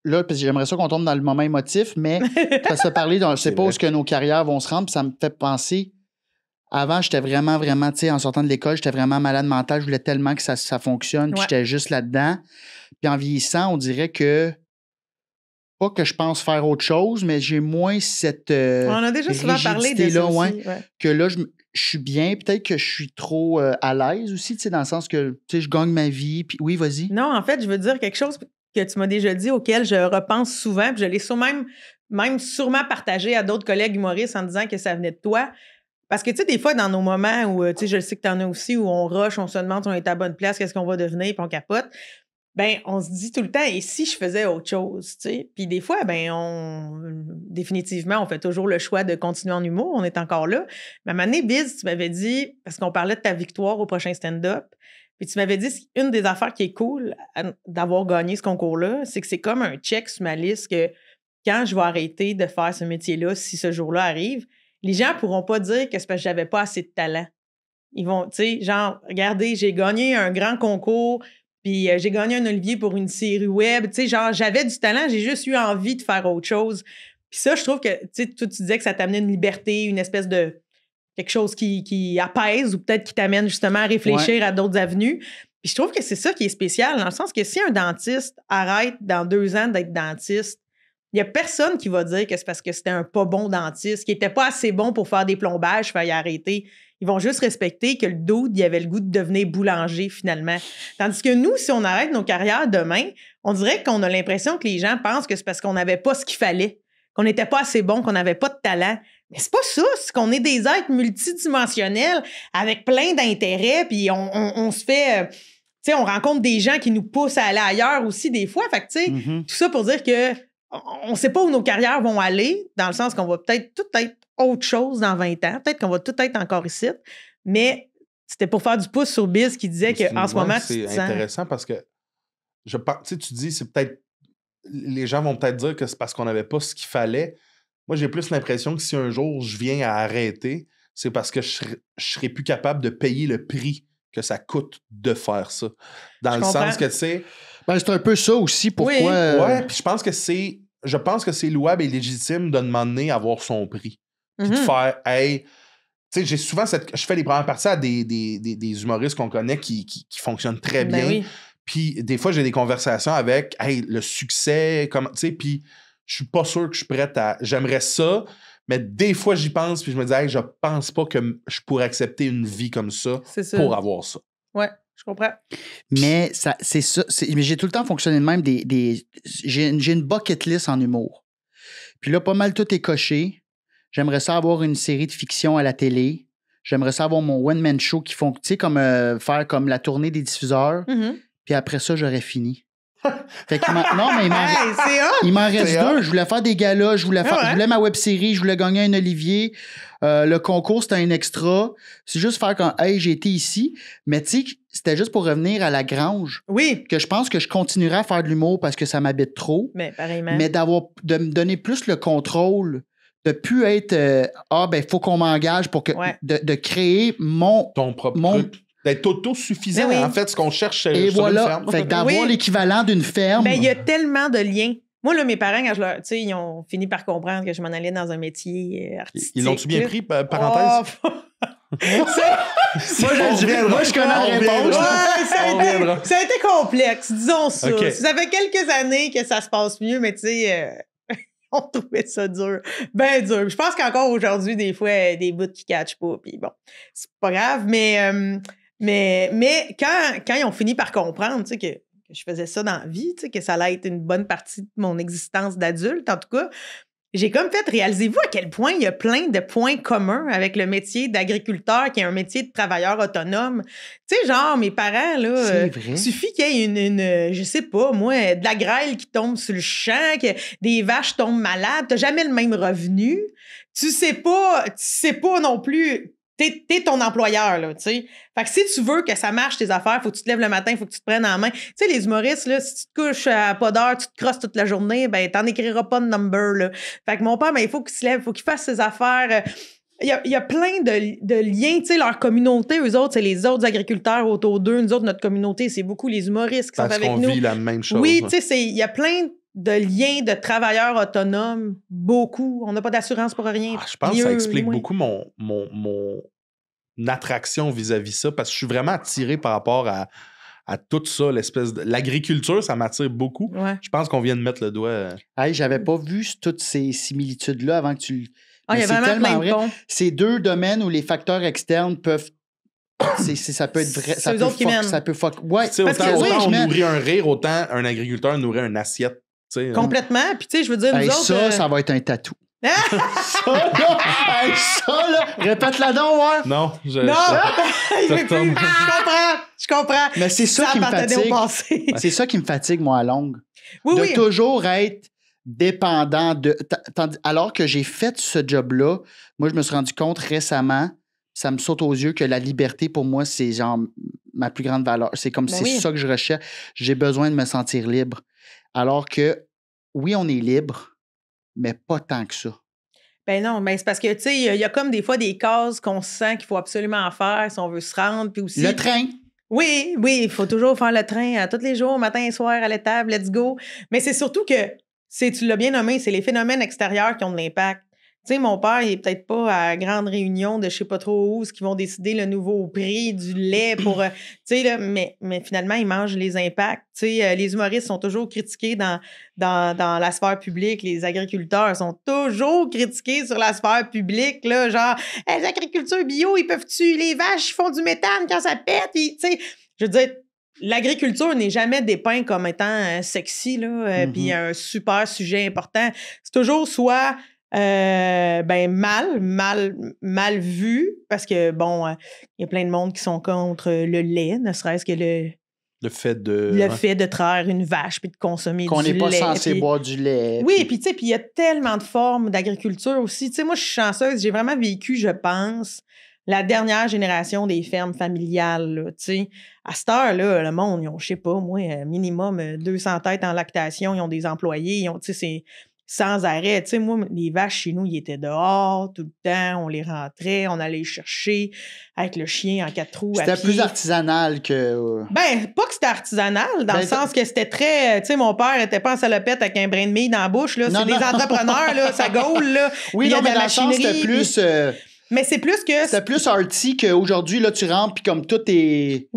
Speaker 1: là, parce que j'aimerais ça qu'on tombe dans le moment émotif, mais ça se fait parler, je sais pas où est-ce que nos carrières vont se rendre, puis ça me fait penser... Avant, j'étais vraiment, tu sais, en sortant de l'école, j'étais vraiment malade mental. Je voulais tellement que ça fonctionne, puis j'étais juste là-dedans. Puis en vieillissant, on dirait que, pas que je pense faire autre chose, mais j'ai moins cette
Speaker 4: on a déjà souvent parlé de ça aussi,
Speaker 1: que là, je suis bien. Peut-être que je suis trop à l'aise aussi, tu sais, dans le sens que, tu sais, je gagne ma vie. Puis oui, vas-y.
Speaker 4: Non, en fait, je veux dire quelque chose que tu m'as déjà dit, auquel je repense souvent, puis je l'ai même sûrement partagé à d'autres collègues humoristes en disant que ça venait de toi. Parce que, tu sais, des fois, dans nos moments où, tu sais, je sais que tu en as aussi, où on rush, on se demande si on est à la bonne place, qu'est-ce qu'on va devenir, puis on capote, ben on se dit tout le temps, et si je faisais autre chose, tu sais? Puis des fois, ben définitivement, on fait toujours le choix de continuer en humour, on est encore là. Mais à un moment donné, Biz, tu m'avais dit, parce qu'on parlait de ta victoire au prochain stand-up, puis tu m'avais dit, une des affaires qui est cool d'avoir gagné ce concours-là, c'est que c'est comme un check sur ma liste que quand je vais arrêter de faire ce métier-là, si ce jour-là arrive, les gens pourront pas dire que c'est parce que j'avais pas assez de talent. Ils vont, tu sais, genre, regardez, j'ai gagné un grand concours, puis j'ai gagné un Olivier pour une série web. Tu sais, genre, j'avais du talent, j'ai juste eu envie de faire autre chose. Puis ça, je trouve que, tu sais, toi, tu disais que ça t'amenait une liberté, une espèce de quelque chose qui apaise ou peut-être qui t'amène justement à réfléchir à d'autres avenues. Puis je trouve que c'est ça qui est spécial, dans le sens que si un dentiste arrête dans 2 ans d'être dentiste, il n'y a personne qui va dire que c'est parce que c'était un pas bon dentiste, qui n'était pas assez bon pour faire des plombages, il y arrêter. Ils vont juste respecter que le dude, il avait le goût de devenir boulanger, finalement. Tandis que nous, si on arrête nos carrières demain, on dirait qu'on a l'impression que les gens pensent que c'est parce qu'on n'avait pas ce qu'il fallait, qu'on n'était pas assez bon, qu'on n'avait pas de talent. Mais c'est pas ça, c'est qu'on est des êtres multidimensionnels avec plein d'intérêts, puis on se fait... tu sais, on rencontre des gens qui nous poussent à aller ailleurs aussi des fois. Fait que, tu sais, tout ça pour dire que on sait pas où nos carrières vont aller, dans le sens qu'on va peut-être tout être autre chose dans 20 ans. Peut-être qu'on va tout être encore ici. Mais c'était pour faire du pouce sur Biz qui disait qu'en ce moment,
Speaker 2: c'est intéressant parce que je pense, tu dis, c'est peut-être... Les gens vont peut-être dire que c'est parce qu'on n'avait pas ce qu'il fallait. Moi, j'ai plus l'impression que si un jour je viens à arrêter, c'est parce que je serais plus capable de payer le prix que ça coûte de faire ça. Dans le sens que, tu sais...
Speaker 1: Ben, c'est un peu ça aussi. Pourquoi...
Speaker 4: Oui.
Speaker 2: Ouais, puis je pense que c'est louable et légitime de demander à avoir son prix. Puis de faire, hey... Tu sais, j'ai souvent je fais les premières parties à des humoristes qu'on connaît qui fonctionnent très bien.
Speaker 4: Oui.
Speaker 2: Puis des fois, j'ai des conversations avec, hey, le succès, comment... Tu sais, puis je suis pas sûr que je suis prête à... J'aimerais ça, mais des fois, j'y pense, puis je me dis, hey, je pense pas que je pourrais accepter une vie comme ça pour avoir ça.
Speaker 4: Ouais. Je comprends.
Speaker 1: Mais c'est ça. Mais j'ai tout le temps fonctionné de même. J'ai une bucket list en humour. Puis là, pas mal tout est coché. J'aimerais ça avoir une série de fiction à la télé. J'aimerais ça avoir mon one-man show qui font, tu sais, comme faire comme la tournée des diffuseurs.
Speaker 4: Mm-hmm.
Speaker 1: Puis après ça, j'aurais fini. Fait qu'il non, mais il m'en reste deux. Je voulais faire des galas, je voulais ma web-série, je voulais gagner un Olivier. Le concours, c'était un extra. C'est juste faire comme, hey, j'ai été ici. Mais tu sais, c'était juste pour revenir à la grange.
Speaker 4: Oui.
Speaker 1: Que je pense que je continuerai à faire de l'humour parce que ça m'habite trop.
Speaker 4: Mais pareillement.
Speaker 1: Mais de me donner plus le contrôle, de plus être, il faut qu'on m'engage pour que, de créer ton
Speaker 2: propre truc. D'être autosuffisant,
Speaker 4: oui.
Speaker 2: En fait, ce qu'on cherche
Speaker 1: et
Speaker 2: sur
Speaker 1: voilà.
Speaker 2: une ferme.
Speaker 1: Fait que d'avoir l'équivalent d'une ferme.
Speaker 4: Ben, il y a tellement de liens. Moi, là, mes parents, quand ils ont fini par comprendre que je m'en allais dans un métier artistique.
Speaker 2: Ils l'ont-tu bien pris, parenthèse?
Speaker 1: Moi, je connais la réponse.
Speaker 4: Ça a été complexe, disons ça.
Speaker 2: Okay.
Speaker 4: Ça fait quelques années que ça se passe mieux, mais tu sais... on trouvait ça dur. Ben dur. Je pense qu'encore aujourd'hui, des fois, il y a des bouts qui catchent pas. Puis bon, c'est pas grave. Mais quand ils ont fini par comprendre, tu sais, que je faisais ça dans la vie, tu sais, que ça allait être une bonne partie de mon existence d'adulte, en tout cas, j'ai comme fait, réalisez-vous à quel point il y a plein de points communs avec le métier d'agriculteur qui est un métier de travailleur autonome. Tu sais, genre, mes parents, là, suffit qu'il y ait je sais pas, moi, de la grêle qui tombe sur le champ, que des vaches tombent malades, t'as jamais le même revenu. Tu sais pas non plus... T'es ton employeur, là, tu sais. Fait que si tu veux que ça marche, tes affaires, faut que tu te lèves le matin, faut que tu te prennes en main. Tu sais, les humoristes, là, si tu te couches à pas d'heure, tu te crosses toute la journée, ben, t'en écriras pas de number, là. Fait que mon père, ben, il faut qu'il se lève, il faut qu'il fasse ses affaires. Il y a plein de liens, tu sais, leur communauté, eux autres, c'est les autres agriculteurs autour d'eux. Nous autres, notre communauté, c'est beaucoup les humoristes qui sont avec nous.
Speaker 2: Parce qu'on vit la même chose.
Speaker 4: Oui, tu sais, il y a plein de liens de travailleurs autonomes, beaucoup. On n'a pas d'assurance pour rien.
Speaker 2: Je pense que ça explique beaucoup mon attraction vis-à-vis ça, parce que je suis vraiment attiré par rapport à tout ça, l'agriculture, ça m'attire beaucoup.
Speaker 4: Ouais.
Speaker 2: Je pense qu'on vient de mettre le doigt...
Speaker 1: Hey, j'avais pas vu toutes ces similitudes-là avant que tu...
Speaker 4: il y a vraiment plein de ponts.
Speaker 1: C'est deux domaines où les facteurs externes peuvent... ça peut être vrai.
Speaker 4: C'est eux autres qui mènent.
Speaker 1: Ça peut ouais.
Speaker 2: Autant on nourrit un rire, autant un agriculteur nourrit une assiette.
Speaker 4: Complètement. Puis tu sais, je veux dire, nous autres...
Speaker 1: Ça va être un tatou. ça, là, répète-la donc, ouais.
Speaker 2: Non,
Speaker 4: je comprends.
Speaker 1: Mais c'est ça qui me fatigue. C'est ça qui me fatigue, moi, à longue.
Speaker 4: Oui,
Speaker 1: toujours être dépendant de... Alors que j'ai fait ce job-là, moi, je me suis rendu compte récemment, ça me saute aux yeux que la liberté, pour moi, c'est genre ma plus grande valeur. C'est comme ça que je recherche. J'ai besoin de me sentir libre. Alors que, oui, on est libre, mais pas tant que ça.
Speaker 4: Ben non, mais c'est parce que, tu sais, il y a comme des fois des cases qu'on sent qu'il faut absolument faire si on veut se rendre. Puis aussi...
Speaker 1: Le train.
Speaker 4: Oui, il faut toujours faire le train tous les jours, matin et soir, à l'étable, let's go. Mais c'est surtout que, tu l'as bien nommé, c'est les phénomènes extérieurs qui ont de l'impact. Tu sais, mon père, il est peut-être pas à grande réunion de je sais pas trop où, ce qu'ils vont décider le nouveau prix du lait pour... tu sais, là, mais finalement, ils mangent les impacts. Tu sais, les humoristes sont toujours critiqués dans la sphère publique. Les agriculteurs sont toujours critiqués sur la sphère publique, là, genre, les agricultures bio, ils peuvent tuer les vaches, ils font du méthane quand ça pète. Tu sais, je veux dire... L'agriculture n'est jamais dépeinte comme étant sexy, là, puis un super sujet important. C'est toujours soit... mal vu, parce que, bon, il y a plein de monde qui sont contre le lait, ne serait-ce que le fait de traire une vache puis de consommer du lait.
Speaker 1: Qu'on n'est pas censé boire du lait.
Speaker 4: Oui, puis tu sais, puis il y a tellement de formes d'agriculture aussi. Tu sais, moi, je suis chanceuse, j'ai vraiment vécu, je pense, la dernière génération des fermes familiales, là, tu sais. À cette heure-là, le monde, ils ont, je sais pas, moi, minimum 200 têtes en lactation, ils ont des employés, ils ont, tu sais, c'est... sans arrêt. Tu sais, moi, les vaches chez nous, ils étaient dehors tout le temps. On les rentrait, on allait les chercher avec le chien en 4 roues.
Speaker 1: C'était plus artisanal que...
Speaker 4: Ben, pas que c'était artisanal, dans le sens que c'était très... Tu sais, mon père était pas en salopette avec un brin de mie dans la bouche, là. C'est des entrepreneurs, là, ça gaule, là.
Speaker 1: Oui, non, mais dans le sens, c'était plus...
Speaker 4: Mais c'est plus que...
Speaker 1: C'était plus arty qu'aujourd'hui, là, tu rentres, puis comme tout est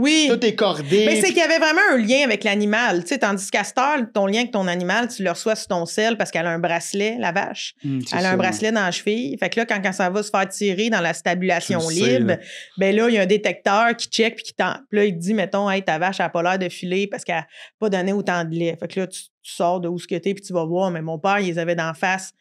Speaker 1: cordé.
Speaker 4: Mais c'est qu'il y avait vraiment un lien avec l'animal. Tu sais, tandis qu'à cette heure, ton lien avec ton animal, tu le reçois sur ton sel parce qu'elle a un bracelet, la vache. Elle a un bracelet dans la cheville. Fait que là, quand ça va se faire tirer dans la stabulation libre, ben là, il y a un détecteur qui check puis qui t'en... Puis là, il te dit, mettons, hey, ta vache, elle n'a pas l'air de filer parce qu'elle n'a pas donné autant de lait. Fait que là, tu sors de où ce que t'es puis tu vas voir. Mais mon père, il les avait d'en face.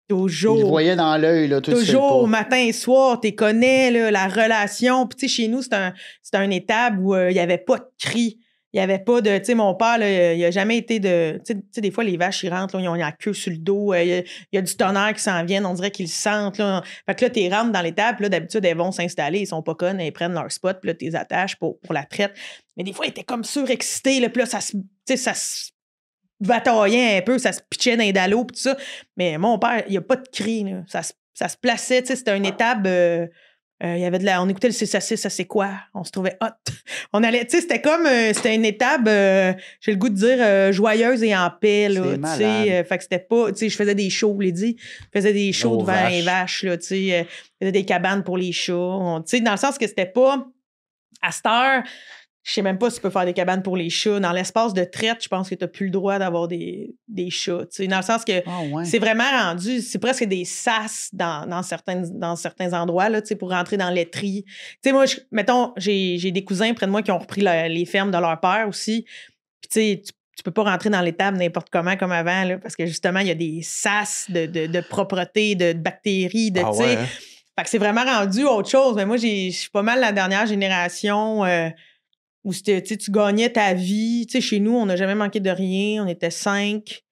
Speaker 4: Toujours.
Speaker 1: Il voyait dans l'œil, là, tout
Speaker 4: toujours, matin et soir, tu connais, là, la relation. Puis, tu sais, chez nous, c'est un étable où il n'y avait pas de cris. Il n'y avait pas de... Tu sais, mon père, là, il n'a jamais été de... Tu sais, des fois, les vaches, ils rentrent, là, ils ont la queue sur le dos. Il y a du tonnerre qui s'en vient. On dirait qu'ils le sentent, là. Fait que là, tu rentres dans l'étable. Puis là, d'habitude, elles vont s'installer. Ils sont pas connes. Elles prennent leur spot. Puis là, tu les attaches pour la traite. Mais des fois, ils étaient comme surexcités, là. Puis là, ça se bataillait un peu, ça se pitchait dans les dallos pis tout ça. Mais mon père, il n'y a pas de cri, là. Ça se plaçait, tu sais, c'était une étable... il y avait on écoutait le C6, ça c'est quoi? On se trouvait hot. On allait, tu sais, c'était comme... c'était une étable, j'ai le goût de dire, joyeuse et en paix, là, tu sais. Fait que c'était pas... Tu sais, je faisais des shows, je l'ai dit. Je faisais des shows devant les vaches, là, tu sais. Je faisais des cabanes pour les chats. Tu sais, dans le sens que c'était pas... À cette heure... Je sais même pas si tu peux faire des cabanes pour les chats. Dans l'espace de traite, je pense que tu n'as plus le droit d'avoir des chats. T'sais. Dans le sens que c'est vraiment rendu, c'est presque des sas dans certains endroits là, pour rentrer dans l'étrie. Moi, mettons, j'ai des cousins près de moi qui ont repris les fermes de leur père aussi. Puis tu peux pas rentrer dans l'étable n'importe comment comme avant, là, parce que justement, il y a des sas de propreté, de bactéries. Fait que c'est vraiment rendu autre chose. Mais moi, je suis pas mal la dernière génération... où tu gagnais ta vie. Tu sais, chez nous, on n'a jamais manqué de rien. On était 5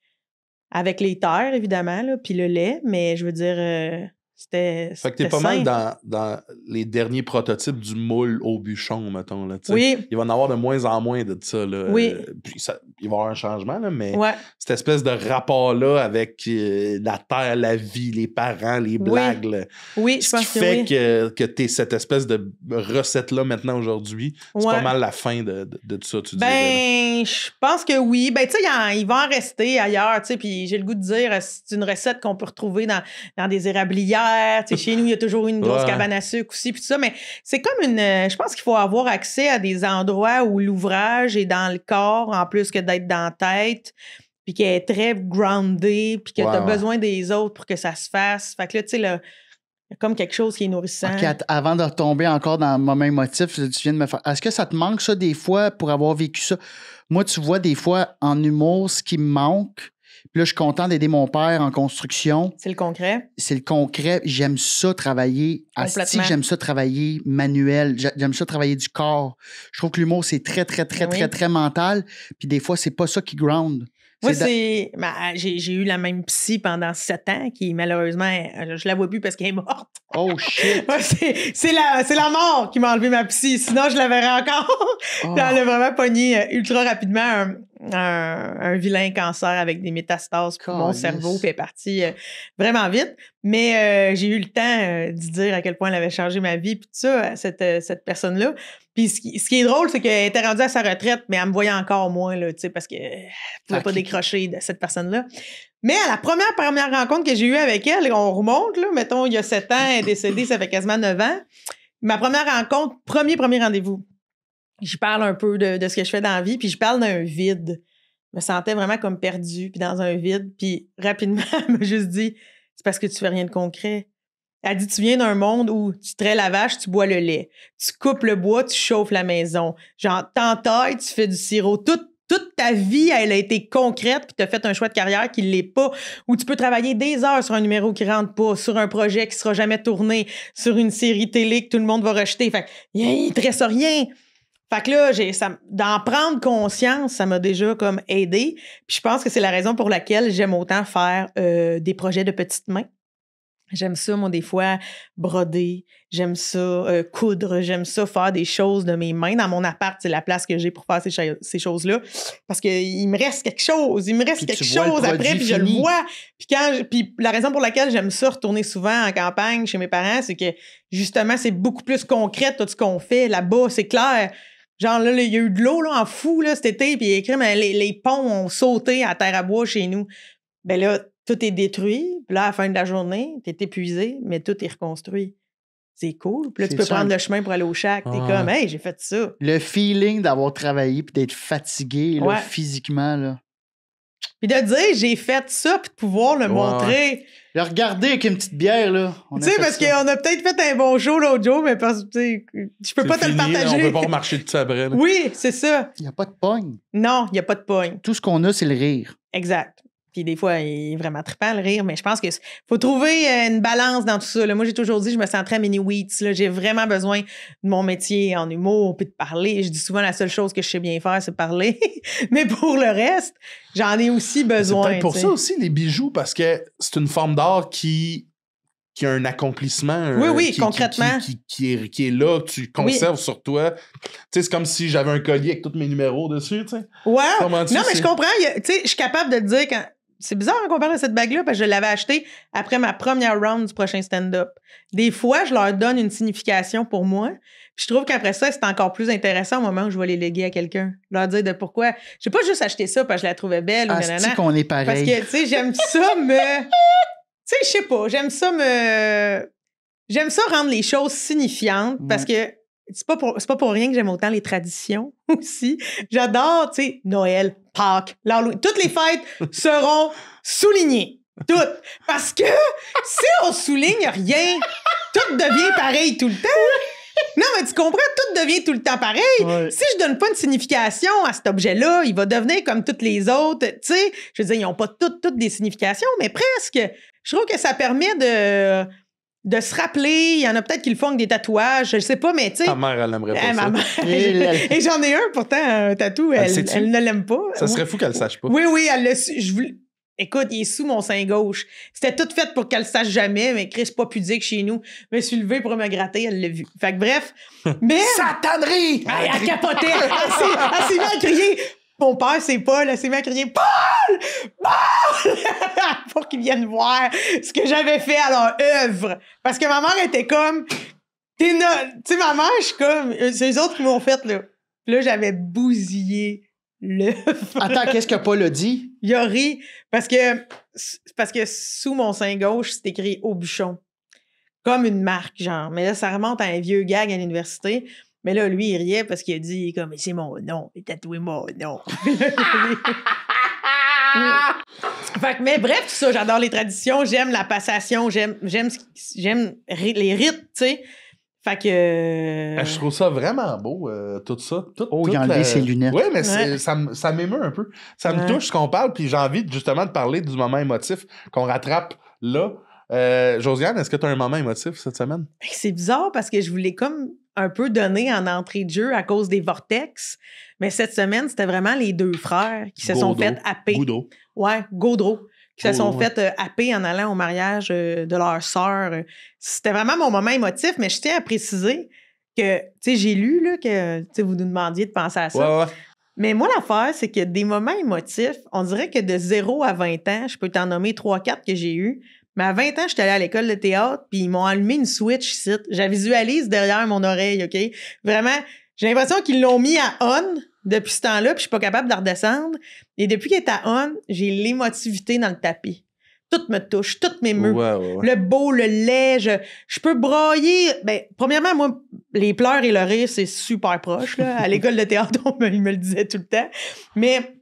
Speaker 4: avec les terres, évidemment, là, puis le lait. Mais je veux dire, c'était
Speaker 2: fait que t'es pas mal dans les derniers prototypes du moule au bûchon, mettons. Là,
Speaker 4: oui.
Speaker 2: Il va en avoir de moins en moins de ça. Là.
Speaker 4: Oui.
Speaker 2: Puis il va y avoir un changement, là, mais cette espèce de rapport-là avec la terre, la vie, les parents, les blagues. Là,
Speaker 4: oui, je pense
Speaker 2: que oui. Que t'es cette espèce de recette-là maintenant aujourd'hui, c'est pas mal la fin de tout ça, tu dirais.
Speaker 4: Je pense que oui. Ben, tu sais, il va en rester ailleurs, tu sais, puis j'ai le goût de dire, c'est une recette qu'on peut retrouver dans des érablières. Chez nous, il y a toujours une grosse cabane à sucre aussi, puis tout ça, mais c'est comme je pense qu'il faut avoir accès à des endroits où l'ouvrage est dans le corps, en plus que d'être dans la tête, puis qui est très groundé, puis que tu as besoin des autres pour que ça se fasse. Fait que là, tu sais, il y a comme quelque chose qui est nourrissant.
Speaker 1: Okay, avant de retomber encore dans mon même motif, tu viens de me faire... Est-ce que ça te manque, ça, des fois, pour avoir vécu ça? Moi, tu vois, des fois, en humour, ce qui me manque... Puis là, je suis content d'aider mon père en construction.
Speaker 4: C'est le concret?
Speaker 1: C'est le concret. J'aime ça travailler. Complètement. J'aime ça travailler manuel. J'aime ça travailler du corps. Je trouve que l'humour, c'est très, très, très, très, très mental. Puis des fois, c'est pas ça qui ground.
Speaker 4: Moi, j'ai eu la même psy pendant 7 ans qui, malheureusement, je la vois plus parce qu'elle est morte.
Speaker 1: Oh, shit!
Speaker 4: c'est la mort qui m'a enlevé ma psy. Sinon, je la verrais encore. Elle a vraiment pogné ultra rapidement un vilain cancer avec des métastases pour mon cerveau, puis elle est partie vraiment vite. Mais j'ai eu le temps d'y dire à quel point elle avait changé ma vie, puis tout ça, cette personne-là. Puis ce qui est drôle, c'est qu'elle était rendue à sa retraite, mais elle me voyait encore moins, là, parce qu'elle ne pouvait pas décrocher de cette personne-là. Mais à la première rencontre que j'ai eue avec elle, on remonte, là, mettons, il y a 7 ans, elle est décédée, ça fait quasiment 9 ans. Ma première rencontre, premier rendez-vous. Je parle un peu de ce que je fais dans la vie, puis je parle d'un vide. Je me sentais vraiment comme perdue, puis dans un vide. Puis rapidement, elle m'a juste dit, c'est parce que tu fais rien de concret. Elle dit, tu viens d'un monde où tu traites la vache, tu bois le lait. Tu coupes le bois, tu chauffes la maison. Genre, t'entailles, tu fais du sirop. Toute ta vie, elle a été concrète, puis tu as fait un choix de carrière qui ne l'est pas, où tu peux travailler des heures sur un numéro qui ne rentre pas, sur un projet qui ne sera jamais tourné, sur une série télé que tout le monde va rejeter. Fait il ne te reste rien. Fait que là, d'en prendre conscience, ça m'a déjà comme aidé. Puis je pense que c'est la raison pour laquelle j'aime autant faire des projets de petites mains. J'aime ça, moi, des fois, broder. J'aime ça, coudre. J'aime ça, faire des choses de mes mains. Dans mon appart, c'est la place que j'ai pour faire ces choses-là. Parce qu'il me reste quelque chose. Il me reste quelque chose après, puis je le vois. Puis la raison pour laquelle j'aime ça, retourner souvent en campagne chez mes parents, c'est que, justement, c'est beaucoup plus concret, tout ce qu'on fait. Là-bas, c'est clair. Genre, là, il y a eu de l'eau, là, en fou, là, cet été, puis il y a écrit, mais les ponts ont sauté à terre à bois chez nous. Ben là, tout est détruit. Puis là, à la fin de la journée, t'es épuisé, mais tout est reconstruit. c'est cool. Puis là, tu
Speaker 1: C'est
Speaker 4: peux
Speaker 1: ça.
Speaker 4: prendre le chemin pour aller au shack. T'es
Speaker 2: Ouais.
Speaker 4: comme, hey, j'ai fait ça.
Speaker 1: Le feeling d'avoir travaillé puis d'être fatigué là,
Speaker 4: Ouais.
Speaker 1: physiquement. Là.
Speaker 4: Puis de dire, j'ai fait ça, puis de pouvoir le montrer.
Speaker 1: Le regarder avec une petite bière, là.
Speaker 4: Tu sais, parce qu'on a peut-être fait un bon show l'autre jour, mais parce que, tu sais, je peux pas te le partager.
Speaker 2: On peut pas remarcher dessus après. Là.
Speaker 4: Oui, c'est ça.
Speaker 1: Il n'y a pas de pogne.
Speaker 4: Non, il n'y a pas de pogne.
Speaker 1: Tout ce qu'on a, c'est le rire.
Speaker 4: Exact. Puis des fois, il est vraiment trippant le rire, mais je pense que faut trouver une balance dans tout ça. Là. Moi, j'ai toujours dit, je me sens très mini-wheats. J'ai vraiment besoin de mon métier en humour, puis de parler. Je dis souvent, la seule chose que je sais bien faire, c'est parler. Mais pour le reste, j'en ai aussi besoin.
Speaker 2: C'est peut-être pour
Speaker 4: t'sais.
Speaker 2: ça aussi, les bijoux, parce que c'est une forme d'art qui a un accomplissement.
Speaker 4: Oui, concrètement.
Speaker 2: Qui est là, que tu conserves sur toi. Tu sais, c'est comme si j'avais un collier avec tous mes numéros dessus, tu sais.
Speaker 4: Ouais.
Speaker 2: Comment-tu
Speaker 4: Non, mais
Speaker 2: sais?
Speaker 4: je comprends. Tu sais, je suis capable de te dire quand. C'est bizarre qu'on parle de cette bague-là parce que je l'avais achetée après ma première round du prochain stand-up. Des fois, je leur donne une signification pour moi. Puis je trouve qu'après ça, c'est encore plus intéressant au moment où je vais les léguer à quelqu'un. Leur dire de pourquoi. Je vais pas juste acheter ça parce que je la trouvais belle ou
Speaker 1: Ah,
Speaker 4: nanana.
Speaker 1: c'est qu'on est pareil.
Speaker 4: Parce que, tu sais, j'aime ça me. Tu sais, je sais pas. J'aime ça me. J'aime ça rendre les choses signifiantes parce que c'est pas pour rien que j'aime autant les traditions aussi. J'adore, tu sais, Noël, Pâques, l'Halloween. Toutes les fêtes seront soulignées. Toutes. Parce que si on souligne rien, tout devient pareil tout le temps. Non, mais tu comprends? Tout devient tout le temps pareil.
Speaker 1: Ouais.
Speaker 4: Si je donne pas une signification à cet objet-là, il va devenir comme toutes les autres. Tu sais, je veux dire, ils n'ont pas toutes des significations, mais presque. Je trouve que ça permet de se rappeler. Il y en a peut-être qui le font avec des tatouages. Je sais pas, mais tu sais.
Speaker 2: Ta mère, elle aimerait pas
Speaker 4: Ma
Speaker 2: ça.
Speaker 4: mère. Et j'en ai un, pourtant, un tatou.
Speaker 2: Elle
Speaker 4: Elle
Speaker 2: sait-tu?
Speaker 4: ne l'aime pas.
Speaker 2: Ça serait fou qu'elle le sache pas.
Speaker 4: Oui, elle l'a su. Écoute, il est sous mon sein gauche. C'était tout fait pour qu'elle le sache jamais, mais Chris, pas pudique chez nous. Je me suis levée pour me gratter, elle l'a vu. Fait que bref. Mais.
Speaker 2: Satanerie!
Speaker 4: Elle capotait. Elle s'est mise à crier. Mon père, c'est Paul. Elle s'est mise à crier Paul! Paul! Pour qu'ils viennent voir ce que j'avais fait à leur œuvre. Parce que ma mère était comme. Tu sais, ma mère, je suis comme. C'est eux autres qui m'ont fait, là. Puis là, j'avais bousillé l'œuvre.
Speaker 1: Attends, qu'est-ce que Paul a dit?
Speaker 4: Il a ri parce que sous mon sein gauche, c'est écrit Aubuchon. Comme une marque, genre. Mais là, ça remonte à un vieux gag à l'université. Mais là, lui, il riait parce qu'il a dit comme c'est mon nom, il a tatoué mon nom. Fait que, mais bref, tout ça, j'adore les traditions, j'aime la passation, j'aime les rites, tu sais. Fait que.
Speaker 2: Je trouve ça vraiment beau, tout ça.
Speaker 1: Il a enlevé ses lunettes.
Speaker 2: Oui, mais
Speaker 4: Ouais.
Speaker 2: ça m'émeut un peu. Ça me
Speaker 4: Ouais.
Speaker 2: touche ce qu'on parle, puis j'ai envie justement de parler du moment émotif qu'on rattrape là. Josiane, est-ce que tu as un moment émotif cette semaine?
Speaker 4: C'est bizarre parce que je voulais comme un peu donner en entrée de jeu à cause des vortex. Mais cette semaine, c'était vraiment les deux frères qui se sont fait happer.
Speaker 2: Gaudreau.
Speaker 4: Ouais, Gaudreau. Qui se sont
Speaker 2: Ouais.
Speaker 4: fait happer en allant au mariage de leur sœur. C'était vraiment mon moment émotif, mais je tiens à préciser que, tu sais, j'ai lu là, que vous nous demandiez de penser à ça.
Speaker 2: Ouais.
Speaker 4: Mais moi, l'affaire, c'est que des moments émotifs, on dirait que de 0 à 20 ans, je peux t'en nommer 3-4 que j'ai eu. Mais à 20 ans, j'étais allée à l'école de théâtre, puis ils m'ont allumé une switch ici. Je la visualise derrière mon oreille, OK? Vraiment, j'ai l'impression qu'ils l'ont mis à on depuis ce temps-là, puis je suis pas capable de la redescendre. Et depuis qu'elle est à on, j'ai l'émotivité dans le tapis. Tout me touche, tout m'émeut.
Speaker 2: Ouais.
Speaker 4: Le beau, le lait, je peux brailler. Ben, premièrement, moi, les pleurs et le rire, c'est super proche. Là. À l'école de théâtre, il me le disait tout le temps. Mais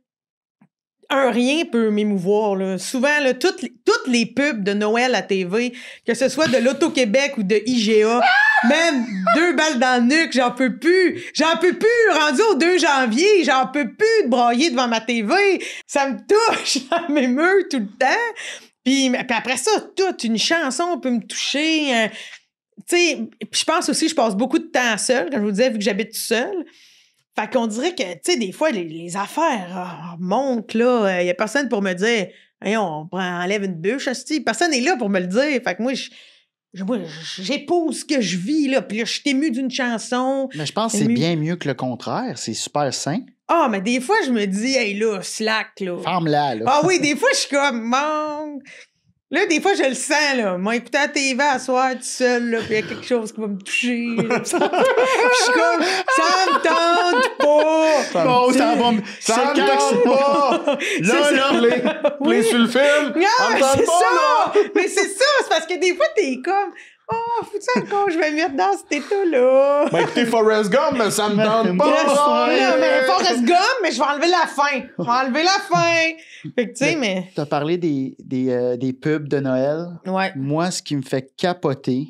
Speaker 4: un rien peut m'émouvoir. Là. Souvent, là, toutes les pubs de Noël à TV, que ce soit de l'Auto-Québec ou de IGA, même 2 balles dans le nuque, j'en peux plus. J'en peux plus. Rendu au 2 janvier, j'en peux plus de brailler devant ma TV. Ça me touche, ça m'émeut tout le temps. Puis après ça, toute une chanson peut me toucher. Tu sais, je pense aussi, je passe beaucoup de temps seule, comme je vous disais, vu que j'habite seule. Fait qu'on dirait que, tu sais, des fois, les affaires montent, là. Il n'y a personne pour me dire, hey, enlève une bûche, hostie. Personne n'est là pour me le dire. Fait que moi, j'épouse ce que je vis, là. Puis là, je suis émue d'une chanson.
Speaker 1: Mais je pense que c'est bien mieux que le contraire. C'est super sain.
Speaker 4: Ah, mais des fois, je me dis, hey, là, slack, là.
Speaker 1: Ferme-la, là.
Speaker 4: Ah oui, des fois, je suis comme, bon. Là, des fois, je le sens, là. Moi, écouter la TV à soir, tout seul, là, puis il y a quelque chose qui va me toucher. Là. Je suis comme, ça me tente pas.
Speaker 1: Bon, ça va me...
Speaker 2: Ça me tente pas! Là, play sur le film!
Speaker 4: Non,
Speaker 2: Ça me
Speaker 4: mais
Speaker 2: tente
Speaker 4: c'est
Speaker 2: pas,
Speaker 4: ça!
Speaker 2: là!
Speaker 4: Mais c'est ça, c'est parce que des fois, t'es comme, Oh, faut-tu encore je vais mettre dans cet état-là?
Speaker 2: Ben écoutez, Forrest Gump, mais ça me tente
Speaker 4: Non,
Speaker 2: pas!
Speaker 4: mais Forrest Gump, mais je vais enlever la fin. Je vais enlever la fin. Fait que, tu sais, mais...
Speaker 1: T'as parlé des pubs de Noël.
Speaker 4: Ouais.
Speaker 1: Moi, ce qui me fait capoter,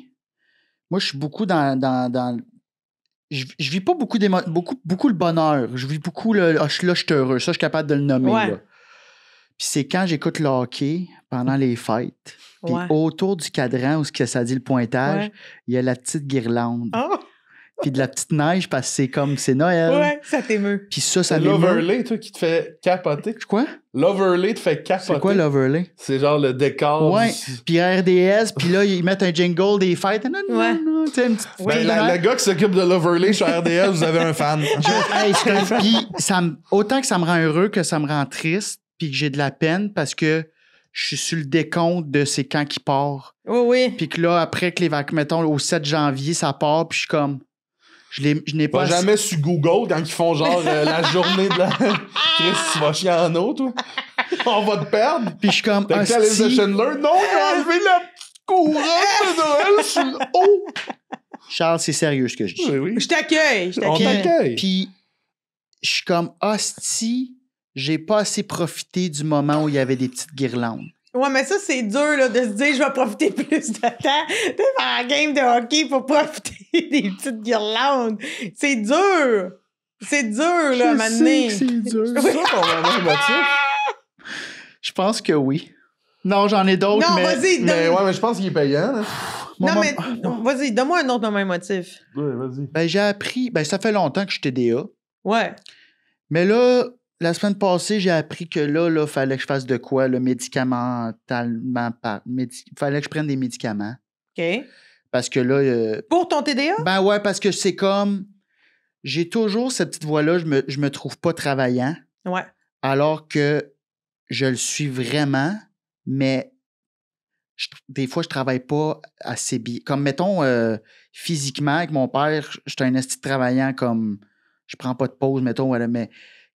Speaker 1: moi, je suis beaucoup dans je vis pas beaucoup le bonheur. Je vis beaucoup là, je suis heureux. Ça, je suis capable de le nommer.
Speaker 4: Ouais.
Speaker 1: Là. Puis c'est quand j'écoute le hockey pendant les fêtes. Puis
Speaker 4: Ouais.
Speaker 1: autour du cadran où ça dit le pointage,
Speaker 4: Ouais.
Speaker 1: il y a la petite guirlande.
Speaker 4: Oh,
Speaker 1: Puis de la petite neige parce que c'est Noël.
Speaker 4: ouais, ça t'émeut.
Speaker 1: Puis ça
Speaker 2: C'est
Speaker 1: m'émeut.
Speaker 2: l'overlay, toi, qui te fait capoter.
Speaker 1: Quoi?
Speaker 2: L'overlay te fait capoter.
Speaker 1: C'est quoi l'overlay?
Speaker 2: C'est genre le décor.
Speaker 1: Ouais. Puis RDS, puis là, ils mettent un jingle des fêtes. Non, non,
Speaker 4: Ouais.
Speaker 1: non. Tu sais, une petite
Speaker 2: Ben, le gars qui s'occupe de l'overlay sur RDS, vous avez un fan.
Speaker 1: Hey, puis autant que ça me rend heureux que ça me rend triste, puis que j'ai de la peine parce que je suis sur le décompte de c'est quand qui part.
Speaker 4: Oui, oui.
Speaker 1: Puis que là, après que les vacances, mettons, au 7 janvier, ça part, puis je suis comme... Je n'ai
Speaker 2: Pas
Speaker 1: pas...
Speaker 2: jamais sur Google quand ils font genre la journée de la. Chris, tu vas chier en eau, toi. On va te perdre.
Speaker 1: Puis je suis comme...
Speaker 2: T'as écouté la liste de Schindler? Non, j'ai enlevé la petite couronne de Noël sur le haut.
Speaker 1: Charles, c'est sérieux ce que je dis.
Speaker 2: Oui, oui.
Speaker 4: Je t'accueille. Je
Speaker 2: On
Speaker 4: t'accueille.
Speaker 2: t'accueille.
Speaker 1: Puis je suis comme, hostie, j'ai pas assez profité du moment où il y avait des petites guirlandes.
Speaker 4: Ouais, mais ça, c'est dur là, de se dire je vais profiter plus de temps de faire la game de hockey pour profiter des petites guirlandes. C'est dur. C'est dur, là, à un moment donné.
Speaker 1: C'est dur.
Speaker 2: C'est ça ton moment émotif?
Speaker 1: Je pense que oui. Non, j'en ai d'autres,
Speaker 4: Non,
Speaker 1: mais...
Speaker 4: vas-y,
Speaker 2: Mais
Speaker 4: donne...
Speaker 2: ouais, mais je pense qu'il est payant. Là.
Speaker 1: Mon
Speaker 4: Non, mais
Speaker 1: moment-
Speaker 4: vas-y, donne-moi un autre moment émotif.
Speaker 2: Ouais, vas-y.
Speaker 1: Ben, j'ai appris... Ben, ça fait longtemps que je suis TDA.
Speaker 4: Ouais.
Speaker 1: Mais là, la semaine passée, j'ai appris que là, fallait que je fasse de quoi, là, médicamentalement... Fallait que je prenne des médicaments.
Speaker 4: OK.
Speaker 1: Parce que là...
Speaker 4: Pour ton TDA?
Speaker 1: Ben ouais, parce que c'est comme... J'ai toujours cette petite voix-là, je me trouve pas travaillant,
Speaker 4: Ouais.
Speaker 1: alors que je le suis vraiment, mais des fois, je travaille pas assez bien. Comme, mettons, physiquement, avec mon père, je suis un esti travaillant, comme, je prends pas de pause, mettons, voilà, mais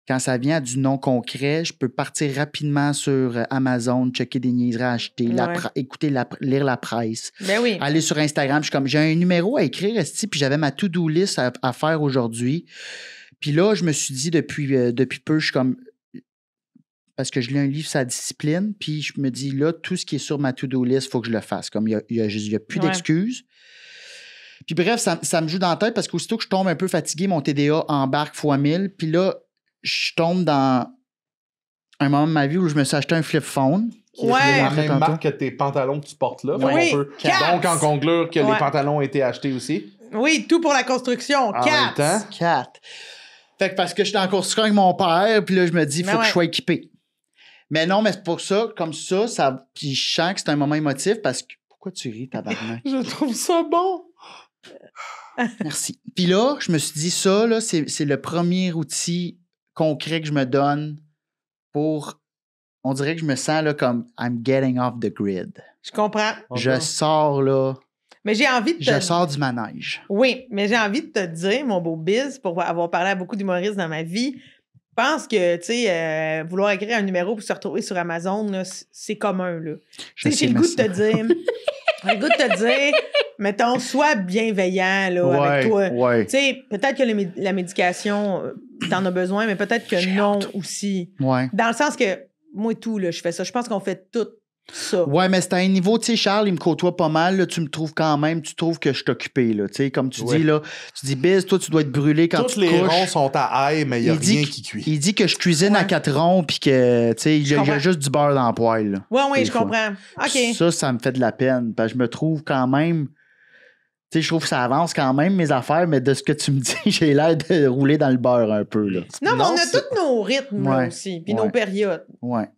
Speaker 1: quand ça vient à du non concret, je peux partir rapidement sur Amazon, checker des niaiseries à acheter,
Speaker 4: Ouais.
Speaker 1: lire la presse,
Speaker 4: Ben oui.
Speaker 1: aller sur Instagram. Je suis comme, j'ai un numéro à écrire, esti, puis j'avais ma to-do list à faire aujourd'hui. Puis là, je me suis dit, depuis peu, je suis comme... Parce que je lis un livre sur la discipline, puis je me dis, là, tout ce qui est sur ma to-do list, il faut que je le fasse. Comme il y a plus
Speaker 4: Ouais.
Speaker 1: d'excuses. Puis bref, ça me joue dans la tête parce qu'aussitôt que je tombe un peu fatigué, mon TDA embarque fois 1000. Puis là, je tombe dans un moment de ma vie où je me suis acheté un flip phone.
Speaker 4: Ouais.
Speaker 2: La même marque que tes pantalons que tu portes là. Fait
Speaker 4: Oui.
Speaker 2: qu'on peut
Speaker 4: Cats.
Speaker 2: donc en conclure que
Speaker 4: Ouais.
Speaker 2: les pantalons ont été achetés aussi.
Speaker 4: Oui, tout pour la construction.
Speaker 2: En même
Speaker 4: Cats.
Speaker 2: temps.
Speaker 1: 4. Fait que parce que j'étais en construction avec mon père, puis là, je me dis, il faut
Speaker 4: Ben
Speaker 1: que
Speaker 4: ouais.
Speaker 1: je sois équipé. Mais non, mais c'est pour ça, comme ça, puis je sens que c'est un moment émotif parce que. Pourquoi tu ris, tabarnak?
Speaker 2: Je trouve ça bon.
Speaker 1: Merci. Puis là, je me suis dit, ça, là, c'est le premier outil concret que je me donne pour. On dirait que je me sens là comme I'm getting off the grid.
Speaker 4: Je comprends.
Speaker 1: Je sors là.
Speaker 4: Mais j'ai envie de te...
Speaker 1: Je sors du manège.
Speaker 4: Oui, mais j'ai envie de te dire, mon beau Biz, pour avoir parlé à beaucoup d'humoristes dans ma vie, je pense que, tu sais, vouloir écrire un numéro pour se retrouver sur Amazon, là, c'est commun, là. Tu sais, j'ai le goût de te dire... J'ai le goût de te dire, mettons, sois bienveillant, là, avec toi.
Speaker 1: Ouais.
Speaker 4: Tu sais, peut-être que la médication, t'en as besoin, mais peut-être que
Speaker 1: J'ai
Speaker 4: non
Speaker 1: hâte.
Speaker 4: aussi.
Speaker 1: Ouais.
Speaker 4: Dans le sens que, moi et tout, là, je fais ça. Je pense qu'on fait tout ça.
Speaker 1: Ouais, mais c'est à un niveau, tu sais, Charles, il me côtoie pas mal, là, tu me trouves quand même, tu trouves que je suis occupé, là, tu sais, comme tu
Speaker 2: Ouais.
Speaker 1: dis, là, tu dis, Biz, toi, tu dois être brûlé quand
Speaker 2: Toutes
Speaker 1: tu te
Speaker 2: les
Speaker 1: couches.
Speaker 2: ronds sont à ail, mais il n'y a
Speaker 1: Il dit
Speaker 2: rien
Speaker 1: que-
Speaker 2: qui cuit.
Speaker 1: Il dit que je cuisine à
Speaker 4: Ouais.
Speaker 1: 4 ronds, puis que, tu sais, il y
Speaker 4: Je
Speaker 1: a
Speaker 4: comprends.
Speaker 1: juste du beurre dans le poêle, là.
Speaker 4: Oui,
Speaker 1: Des
Speaker 4: je
Speaker 1: fois.
Speaker 4: comprends. OK.
Speaker 1: Ça me fait de la peine, parce que je me trouve quand même... Tu sais, je trouve que ça avance quand même, mes affaires, mais de ce que tu me dis, j'ai l'air de rouler dans le beurre un peu, là.
Speaker 4: Non, mais
Speaker 2: Non,
Speaker 4: on a
Speaker 2: c'est-
Speaker 4: tous nos rythmes, là,
Speaker 1: Ouais.
Speaker 4: aussi, puis
Speaker 1: Ouais.
Speaker 4: nos périodes.
Speaker 1: Ouais.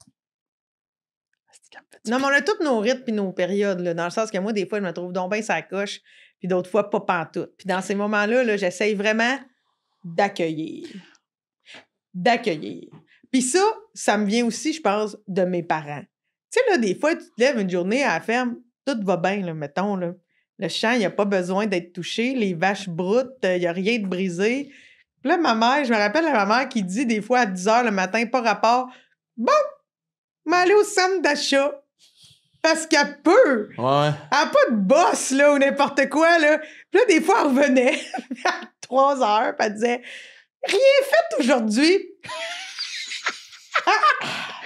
Speaker 4: Non, mais on a tous nos rythmes puis nos périodes, là, dans le sens que moi, des fois, je me trouve donc bien sa coche, puis d'autres fois, pas pantoute. Puis dans ces moments-là, là, j'essaye vraiment d'accueillir. D'accueillir. Puis ça me vient aussi, je pense, de mes parents. Tu sais, là, des fois, tu te lèves une journée à la ferme, tout va bien, là, mettons, là. Le champ, il n'y a pas besoin d'être touché, les vaches broutent, il n'y a rien de brisé. Puis là, ma mère, je me rappelle de ma mère qui dit des fois à 10 h le matin, pas rapport, bon, mais aller au centre d'achat. Parce qu'elle peut.
Speaker 2: Ouais.
Speaker 4: Elle n'a pas de boss, là, ou n'importe quoi, là. Puis là, des fois, elle revenait à 3 heures, puis elle disait « Rien fait aujourd'hui. »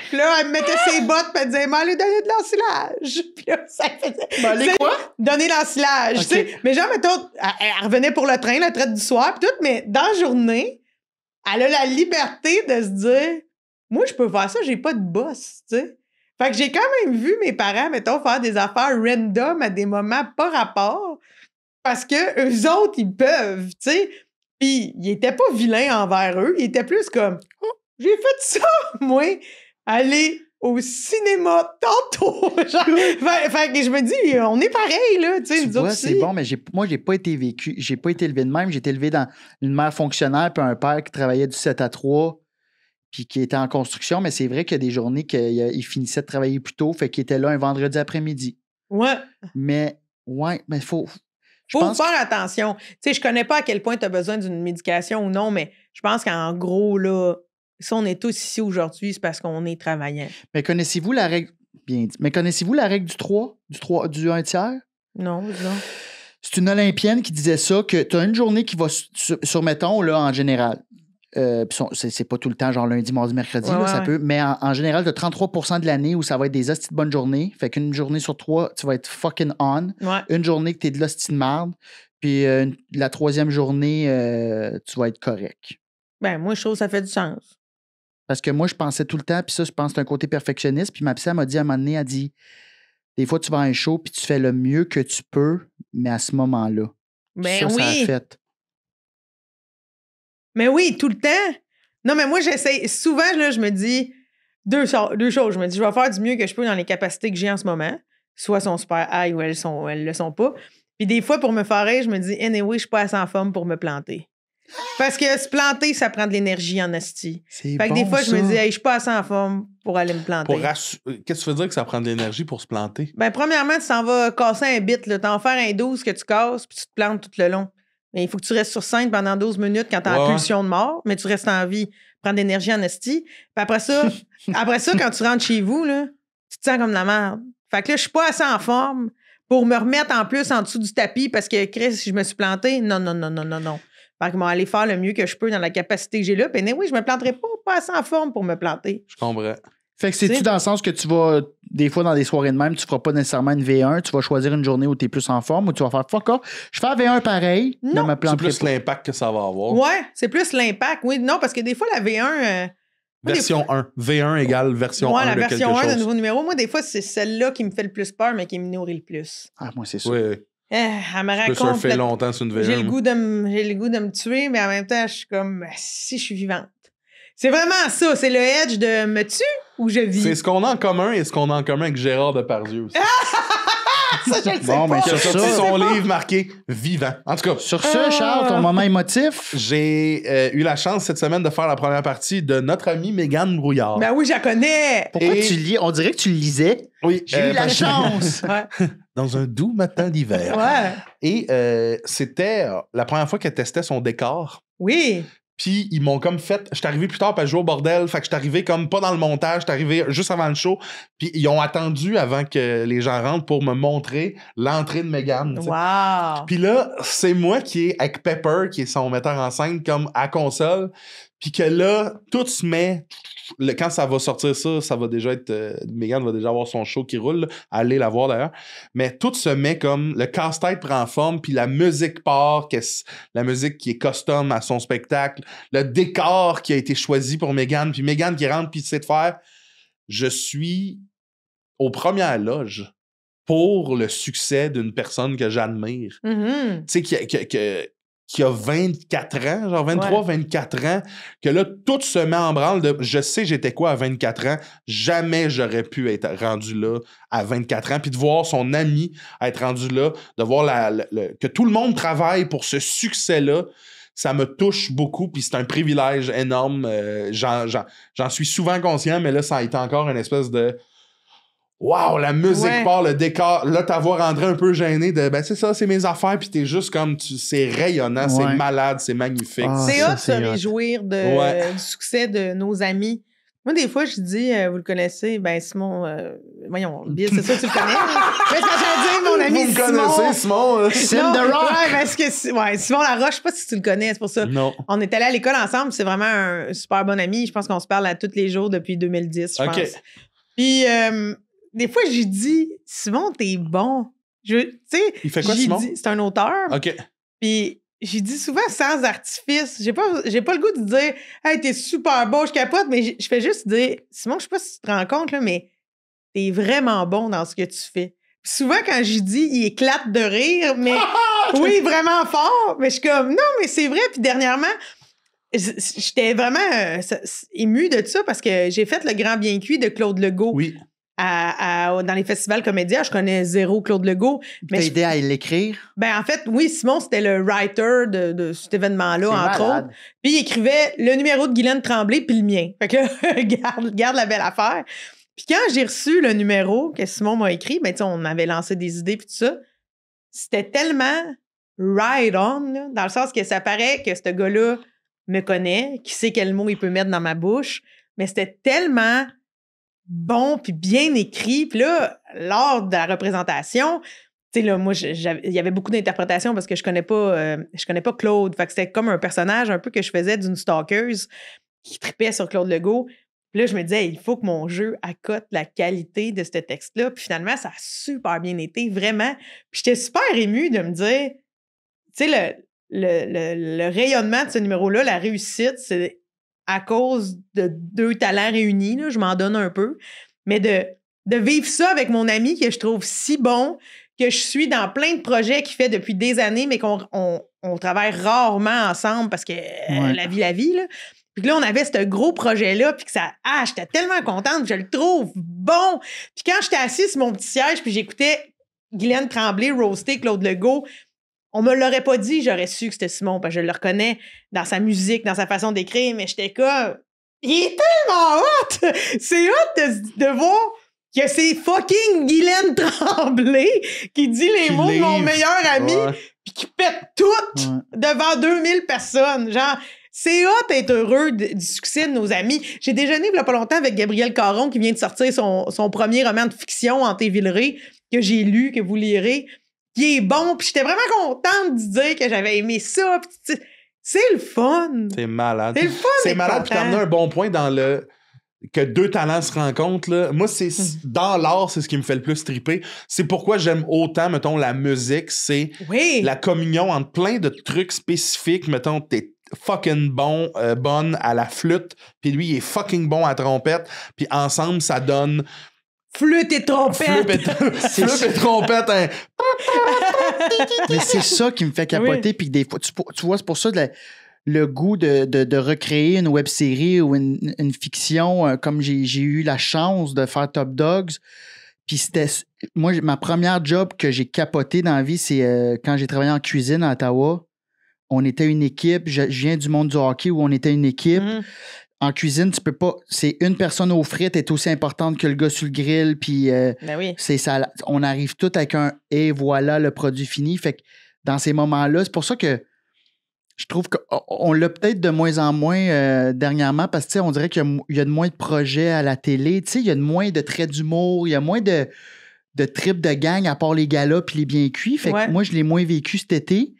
Speaker 4: Puis là, elle me mettait ses bottes, puis elle disait « M'allez donner de l'ensilage. » Puis là, ça faisait...
Speaker 1: M'allez quoi?
Speaker 4: Donner l'ensilage,
Speaker 1: Ok.
Speaker 4: tu sais. Mais genre, mettons, elle revenait pour le train, la traite du soir, puis tout, mais dans la journée, elle a la liberté de se dire « Moi, je peux faire ça, j'ai pas de boss, tu sais. » Fait que j'ai quand même vu mes parents, mettons, faire des affaires random à des moments pas rapport parce que eux autres, ils peuvent, tu sais. Puis, ils étaient pas vilains envers eux. Ils étaient plus comme « Oh, j'ai fait ça, moi, aller au cinéma tantôt. » Genre, fait que je me dis, on est pareil, là, tu sais,
Speaker 1: Tu
Speaker 4: nous
Speaker 1: vois,
Speaker 4: autres
Speaker 1: c'est
Speaker 4: aussi.
Speaker 1: bon, mais moi, j'ai pas été élevé de même. J'ai été élevé dans une mère fonctionnaire puis un père qui travaillait du 7 à 3 puis qui était en construction. Mais c'est vrai qu'il y a des journées qu'il finissait de travailler plus tôt, fait qu'il était là un vendredi après-midi.
Speaker 4: Ouais.
Speaker 1: Mais, ouais, mais faut... je
Speaker 4: Faut
Speaker 1: pense
Speaker 4: faire attention. Tu sais, je connais pas à quel point tu as besoin d'une médication ou non, mais je pense qu'en gros, là, si on est tous ici aujourd'hui, c'est parce qu'on est travaillant.
Speaker 1: Mais connaissez-vous la règle... Bien dit. Mais connaissez-vous la règle du 3? Du 1 tiers?
Speaker 4: Non, non.
Speaker 1: C'est une Olympienne qui disait ça, que tu as une journée qui va sur mettons, là, en général. C'est pas tout le temps, genre lundi, mardi, mercredi, là, ça peut. Mais en général, tu as 33% de l'année où ça va être des hosties de bonnes journées. Fait qu'une journée sur 3, tu vas être fucking on.
Speaker 4: Ouais.
Speaker 1: Une journée que tu es de l'hostie de marde. Puis la 3e journée, tu vas être correct.
Speaker 4: Ben, moi, je trouve que ça fait du sens.
Speaker 1: Parce que moi, je pensais tout le temps, puis ça, je pense que c'est un côté perfectionniste. Puis ma psy, elle m'a dit à un moment donné, elle dit, des fois, tu vas à un show, puis tu fais le mieux que tu peux, mais à ce moment-là.
Speaker 4: Ben
Speaker 1: ça a
Speaker 4: oui.
Speaker 1: fait.
Speaker 4: Mais oui, tout le temps. Non, mais moi, j'essaie. Souvent, là, je me dis deux choses. Je me dis, je vais faire du mieux que je peux dans les capacités que j'ai en ce moment. Soit elles sont super high ou elles le sont pas. Puis des fois, pour me faire rire, je me dis, anyway, je suis pas assez en forme pour me planter. Parce que se planter, ça prend de l'énergie en asti.
Speaker 1: C'est
Speaker 4: Fait que
Speaker 1: bon,
Speaker 4: des fois, je me
Speaker 1: ça.
Speaker 4: dis, hey, je suis pas assez en forme pour aller me planter.
Speaker 2: Qu'est-ce que tu veux dire que ça prend de l'énergie pour se planter?
Speaker 4: Ben, premièrement, tu t'en vas casser un bit, là. T'en vas faire un 12 que tu casses, puis tu te plantes tout le long. Mais il faut que tu restes sur scène pendant 12 minutes quand t'as la pulsion de mort, mais tu restes en vie. Prends de l'énergie en esti. Puis après ça, quand tu rentres chez vous, là, tu te sens comme de la merde. Fait que là, je suis pas assez en forme pour me remettre en plus en dessous du tapis parce que, Chris, si je me suis planté, non. Fait que je vais aller faire le mieux que je peux dans la capacité que j'ai là. Puis oui, je me planterai pas assez en forme pour me planter.
Speaker 2: Je comprends.
Speaker 1: Fait que c'est-tu dans le sens que tu vas, des fois, dans des soirées de même, tu feras pas nécessairement une V1, tu vas choisir une journée où tu es plus en forme ou tu vas faire fuck off. Je fais la V1 pareil,
Speaker 4: Non.
Speaker 1: ne me
Speaker 2: C'est
Speaker 1: planterai
Speaker 2: plus
Speaker 1: pas.
Speaker 2: l'impact que ça va avoir.
Speaker 4: Ouais, c'est plus l'impact. Oui, non, parce que des fois, la V1...
Speaker 2: Version 1. V1 égale version 1
Speaker 4: la
Speaker 2: de quelque
Speaker 4: version 1
Speaker 2: chose.
Speaker 4: de nouveau numéro. Moi, des fois, c'est celle-là qui me fait le plus peur, mais qui me nourrit le plus.
Speaker 1: Ah, moi, c'est ça.
Speaker 2: Oui.
Speaker 4: Elle me
Speaker 2: Je peux
Speaker 4: raconte...
Speaker 2: surfer longtemps sur une V1.
Speaker 4: J'ai le goût de me tuer, mais en même temps, je suis comme, si je suis vivante. C'est vraiment ça. C'est le edge de me tue ou je vis.
Speaker 2: C'est ce qu'on a en commun et ce qu'on a en commun avec Gérard Depardieu aussi.
Speaker 4: Ça, je le sais
Speaker 1: Bon, ben,
Speaker 4: pas.
Speaker 2: Qui a
Speaker 1: sur
Speaker 2: sorti
Speaker 1: ça,
Speaker 2: son livre marqué Vivant. En tout cas,
Speaker 1: sur ça, Charles, ton moment émotif.
Speaker 2: j'ai eu la chance cette semaine de faire la première partie de notre amie Mégane Brouillard.
Speaker 4: Ben oui, je la connais.
Speaker 1: Pourquoi
Speaker 2: Et-
Speaker 1: tu lis? On dirait que tu le lisais.
Speaker 2: Oui,
Speaker 1: J'ai eu la
Speaker 2: parce que-
Speaker 1: chance.
Speaker 4: Ouais.
Speaker 2: Dans un doux matin d'hiver.
Speaker 4: Ouais.
Speaker 2: Et c'était la première fois qu'elle testait son décor.
Speaker 4: Oui.
Speaker 2: Puis ils m'ont comme fait... Je suis arrivé plus tard, parce que je jouais au bordel. Fait que je suis arrivé comme pas dans le montage. Je suis arrivé juste avant le show. Puis ils ont attendu avant que les gens rentrent pour me montrer l'entrée de Mégane. tu sais.
Speaker 4: Wow.
Speaker 2: Puis là, c'est moi qui est avec Pepper, qui est son metteur en scène, comme à console. Puis que là, tout se met... Quand ça va sortir ça va déjà être... Mégane va déjà avoir son show qui roule. Là. Allez la voir d'ailleurs. Mais tout se met comme... Le casse-tête prend forme, puis la musique part, la musique qui est custom à son spectacle. Le décor qui a été choisi pour Mégane. Puis Mégane qui rentre, puis sait de faire... Je suis aux premières loges pour le succès d'une personne que j'admire.
Speaker 4: Mhm.
Speaker 2: Tu sais, qui a 24 ans, genre 23, 24 ans, que là, tout se met en branle de je sais j'étais quoi à 24 ans, jamais j'aurais pu être rendu là à 24 ans, puis de voir son ami être rendu là, de voir que tout le monde travaille pour ce succès-là, ça me touche beaucoup, puis c'est un privilège énorme. J'en suis souvent conscient, mais là, ça a été encore une espèce de wow, la musique part, le décor. Là, t'avoir André un peu gêné de c'est ça, c'est mes affaires, puis t'es juste comme c'est rayonnant, c'est malade, c'est magnifique.
Speaker 1: Ah,
Speaker 4: C'est
Speaker 1: ça,
Speaker 4: hot de se
Speaker 1: c'est hot.
Speaker 4: réjouir du succès de nos amis. Moi, des fois, je dis, vous le connaissez, ben Simon, voyons, Bill, c'est ça, tu le connais. Mais c'est parce que j'allais dire, mon ami
Speaker 2: Vous me
Speaker 4: Simon.
Speaker 2: connaissez, Simon?
Speaker 1: Sim the Rock.
Speaker 4: Ouais, parce que, Simon Laroche, je sais pas si tu le connais, c'est pour ça.
Speaker 2: Non.
Speaker 4: On est allés à l'école ensemble, c'est vraiment un super bon ami. Je pense qu'on se parle à tous les jours depuis 2010, je pense. Puis, des fois, j'ai dit, Simon, t'es bon. Tu sais,
Speaker 2: il fait quoi, Simon?
Speaker 4: C'est un auteur.
Speaker 2: OK.
Speaker 4: Puis, j'ai dit souvent sans artifice. J'ai pas le goût de dire, hey, t'es super bon, je capote, mais je fais juste dire, Simon, je sais pas si tu te rends compte, là, mais t'es vraiment bon dans ce que tu fais. Puis souvent, quand j'y dis, il éclate de rire, mais oui, vraiment fort. Mais je suis comme, non, mais c'est vrai. Puis dernièrement, j'étais vraiment émue de ça parce que j'ai fait Le Grand Bien Cuit de Claude Legault.
Speaker 2: Oui.
Speaker 4: Dans les festivals comédiens, je connais zéro Claude Legault.
Speaker 1: T'as aidé à l'écrire?
Speaker 4: Ben, en fait, oui, Simon, c'était le writer de cet événement-là, entre autres. Puis il écrivait le numéro de Guylaine Tremblay puis le mien. Fait que garde la belle affaire. Puis quand j'ai reçu le numéro que Simon m'a écrit, ben, tu sais, on avait lancé des idées puis tout ça. C'était tellement right on, là, dans le sens que ça paraît que ce gars-là me connaît, qui sait quel mot il peut mettre dans ma bouche, mais c'était tellement bon puis bien écrit. Puis là, lors de la représentation, tu sais, là, moi, il y avait beaucoup d'interprétations parce que je connais pas Claude. Fait que c'était comme un personnage un peu que je faisais d'une stalkeuse qui tripait sur Claude Legault. Puis là, je me disais, il faut que mon jeu accote la qualité de ce texte-là. Puis finalement, ça a super bien été, vraiment. Puis j'étais super émue de me dire, tu sais, le rayonnement de ce numéro-là, la réussite, c'est à cause de 2 talents réunis, là, je m'en donne un peu, mais de vivre ça avec mon ami que je trouve si bon, que je suis dans plein de projets qu'il fait depuis des années, mais qu'on travaille rarement ensemble parce que la vie, là. Puis là, on avait ce gros projet-là, puis que ça... Ah, j'étais tellement contente, je le trouve bon! Puis quand j'étais assise sur mon petit siège, puis j'écoutais Guylaine Tremblay roaster Claude Legault, on me l'aurait pas dit, j'aurais su que c'était Simon, parce que je le reconnais dans sa musique, dans sa façon d'écrire, mais j'étais comme... Il est tellement hot! C'est hot de voir que c'est fucking Guylaine Tremblay qui dit les mots de mon meilleur ami, puis qui pète tout devant 2000 personnes. Genre, c'est hot d'être heureux du succès de nos amis. J'ai déjeuné il y a pas longtemps avec Gabriel Caron, qui vient de sortir son premier roman de fiction, Hanté Villeray, que j'ai lu, que vous lirez, qui est bon, puis j'étais vraiment contente de dire que j'avais aimé ça. C'est le fun.
Speaker 2: C'est malade.
Speaker 4: C'est le fun.
Speaker 2: C'est malade, puis t'as amené un bon point dans le... que 2 talents se rencontrent, là. Moi, c'est dans l'art, c'est ce qui me fait le plus triper. C'est pourquoi j'aime autant, mettons, la musique. C'est la communion entre plein de trucs spécifiques. Mettons, t'es fucking bonne à la flûte, puis lui, il est fucking bon à la trompette, puis ensemble, ça donne...
Speaker 4: Flûte et trompette.
Speaker 2: Flûte et trompette. Hein.
Speaker 1: Mais c'est ça qui me fait capoter. Puis des fois, tu vois, c'est pour ça le goût de recréer une web-série ou une fiction, comme j'ai eu la chance de faire Top Dogs. Puis c'était... Moi, ma première job que j'ai capoté dans la vie, c'est quand j'ai travaillé en cuisine à Ottawa. On était une équipe. Je viens du monde du hockey où on était une équipe. En cuisine, tu peux pas... C'est une personne aux frites est aussi importante que le gars sur le grill. Puis c'est ça. On arrive tout avec un « et voilà le produit fini ». Fait que dans ces moments-là, c'est pour ça que je trouve qu'on l'a peut-être de moins en moins dernièrement parce que on dirait qu'il y a de moins de projets à la télé. Il y a de moins de traits d'humour. Il y a moins de tripes de gang à part les galas puis les bien cuits. Fait que moi, je l'ai moins vécu cet été.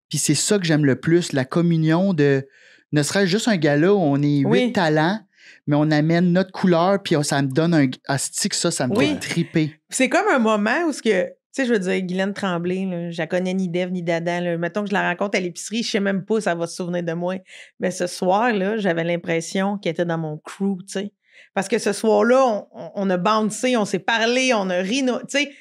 Speaker 1: Puis c'est ça que j'aime le plus, la communion de... Ne serait-ce juste un gala où on est 8 talents, mais on amène notre couleur, puis ça me donne un astique, ça me fait triper.
Speaker 4: C'est comme un moment où, tu sais, je veux dire, Guylaine Tremblay, là, je la connais ni d'Ève ni d'Adam. Là. Mettons que je la rencontre à l'épicerie, je sais même pas si elle va se souvenir de moi. Mais ce soir-là, j'avais l'impression qu'elle était dans mon crew, tu sais. Parce que ce soir-là, on a bouncé, on s'est parlé, on a ri, tu sais.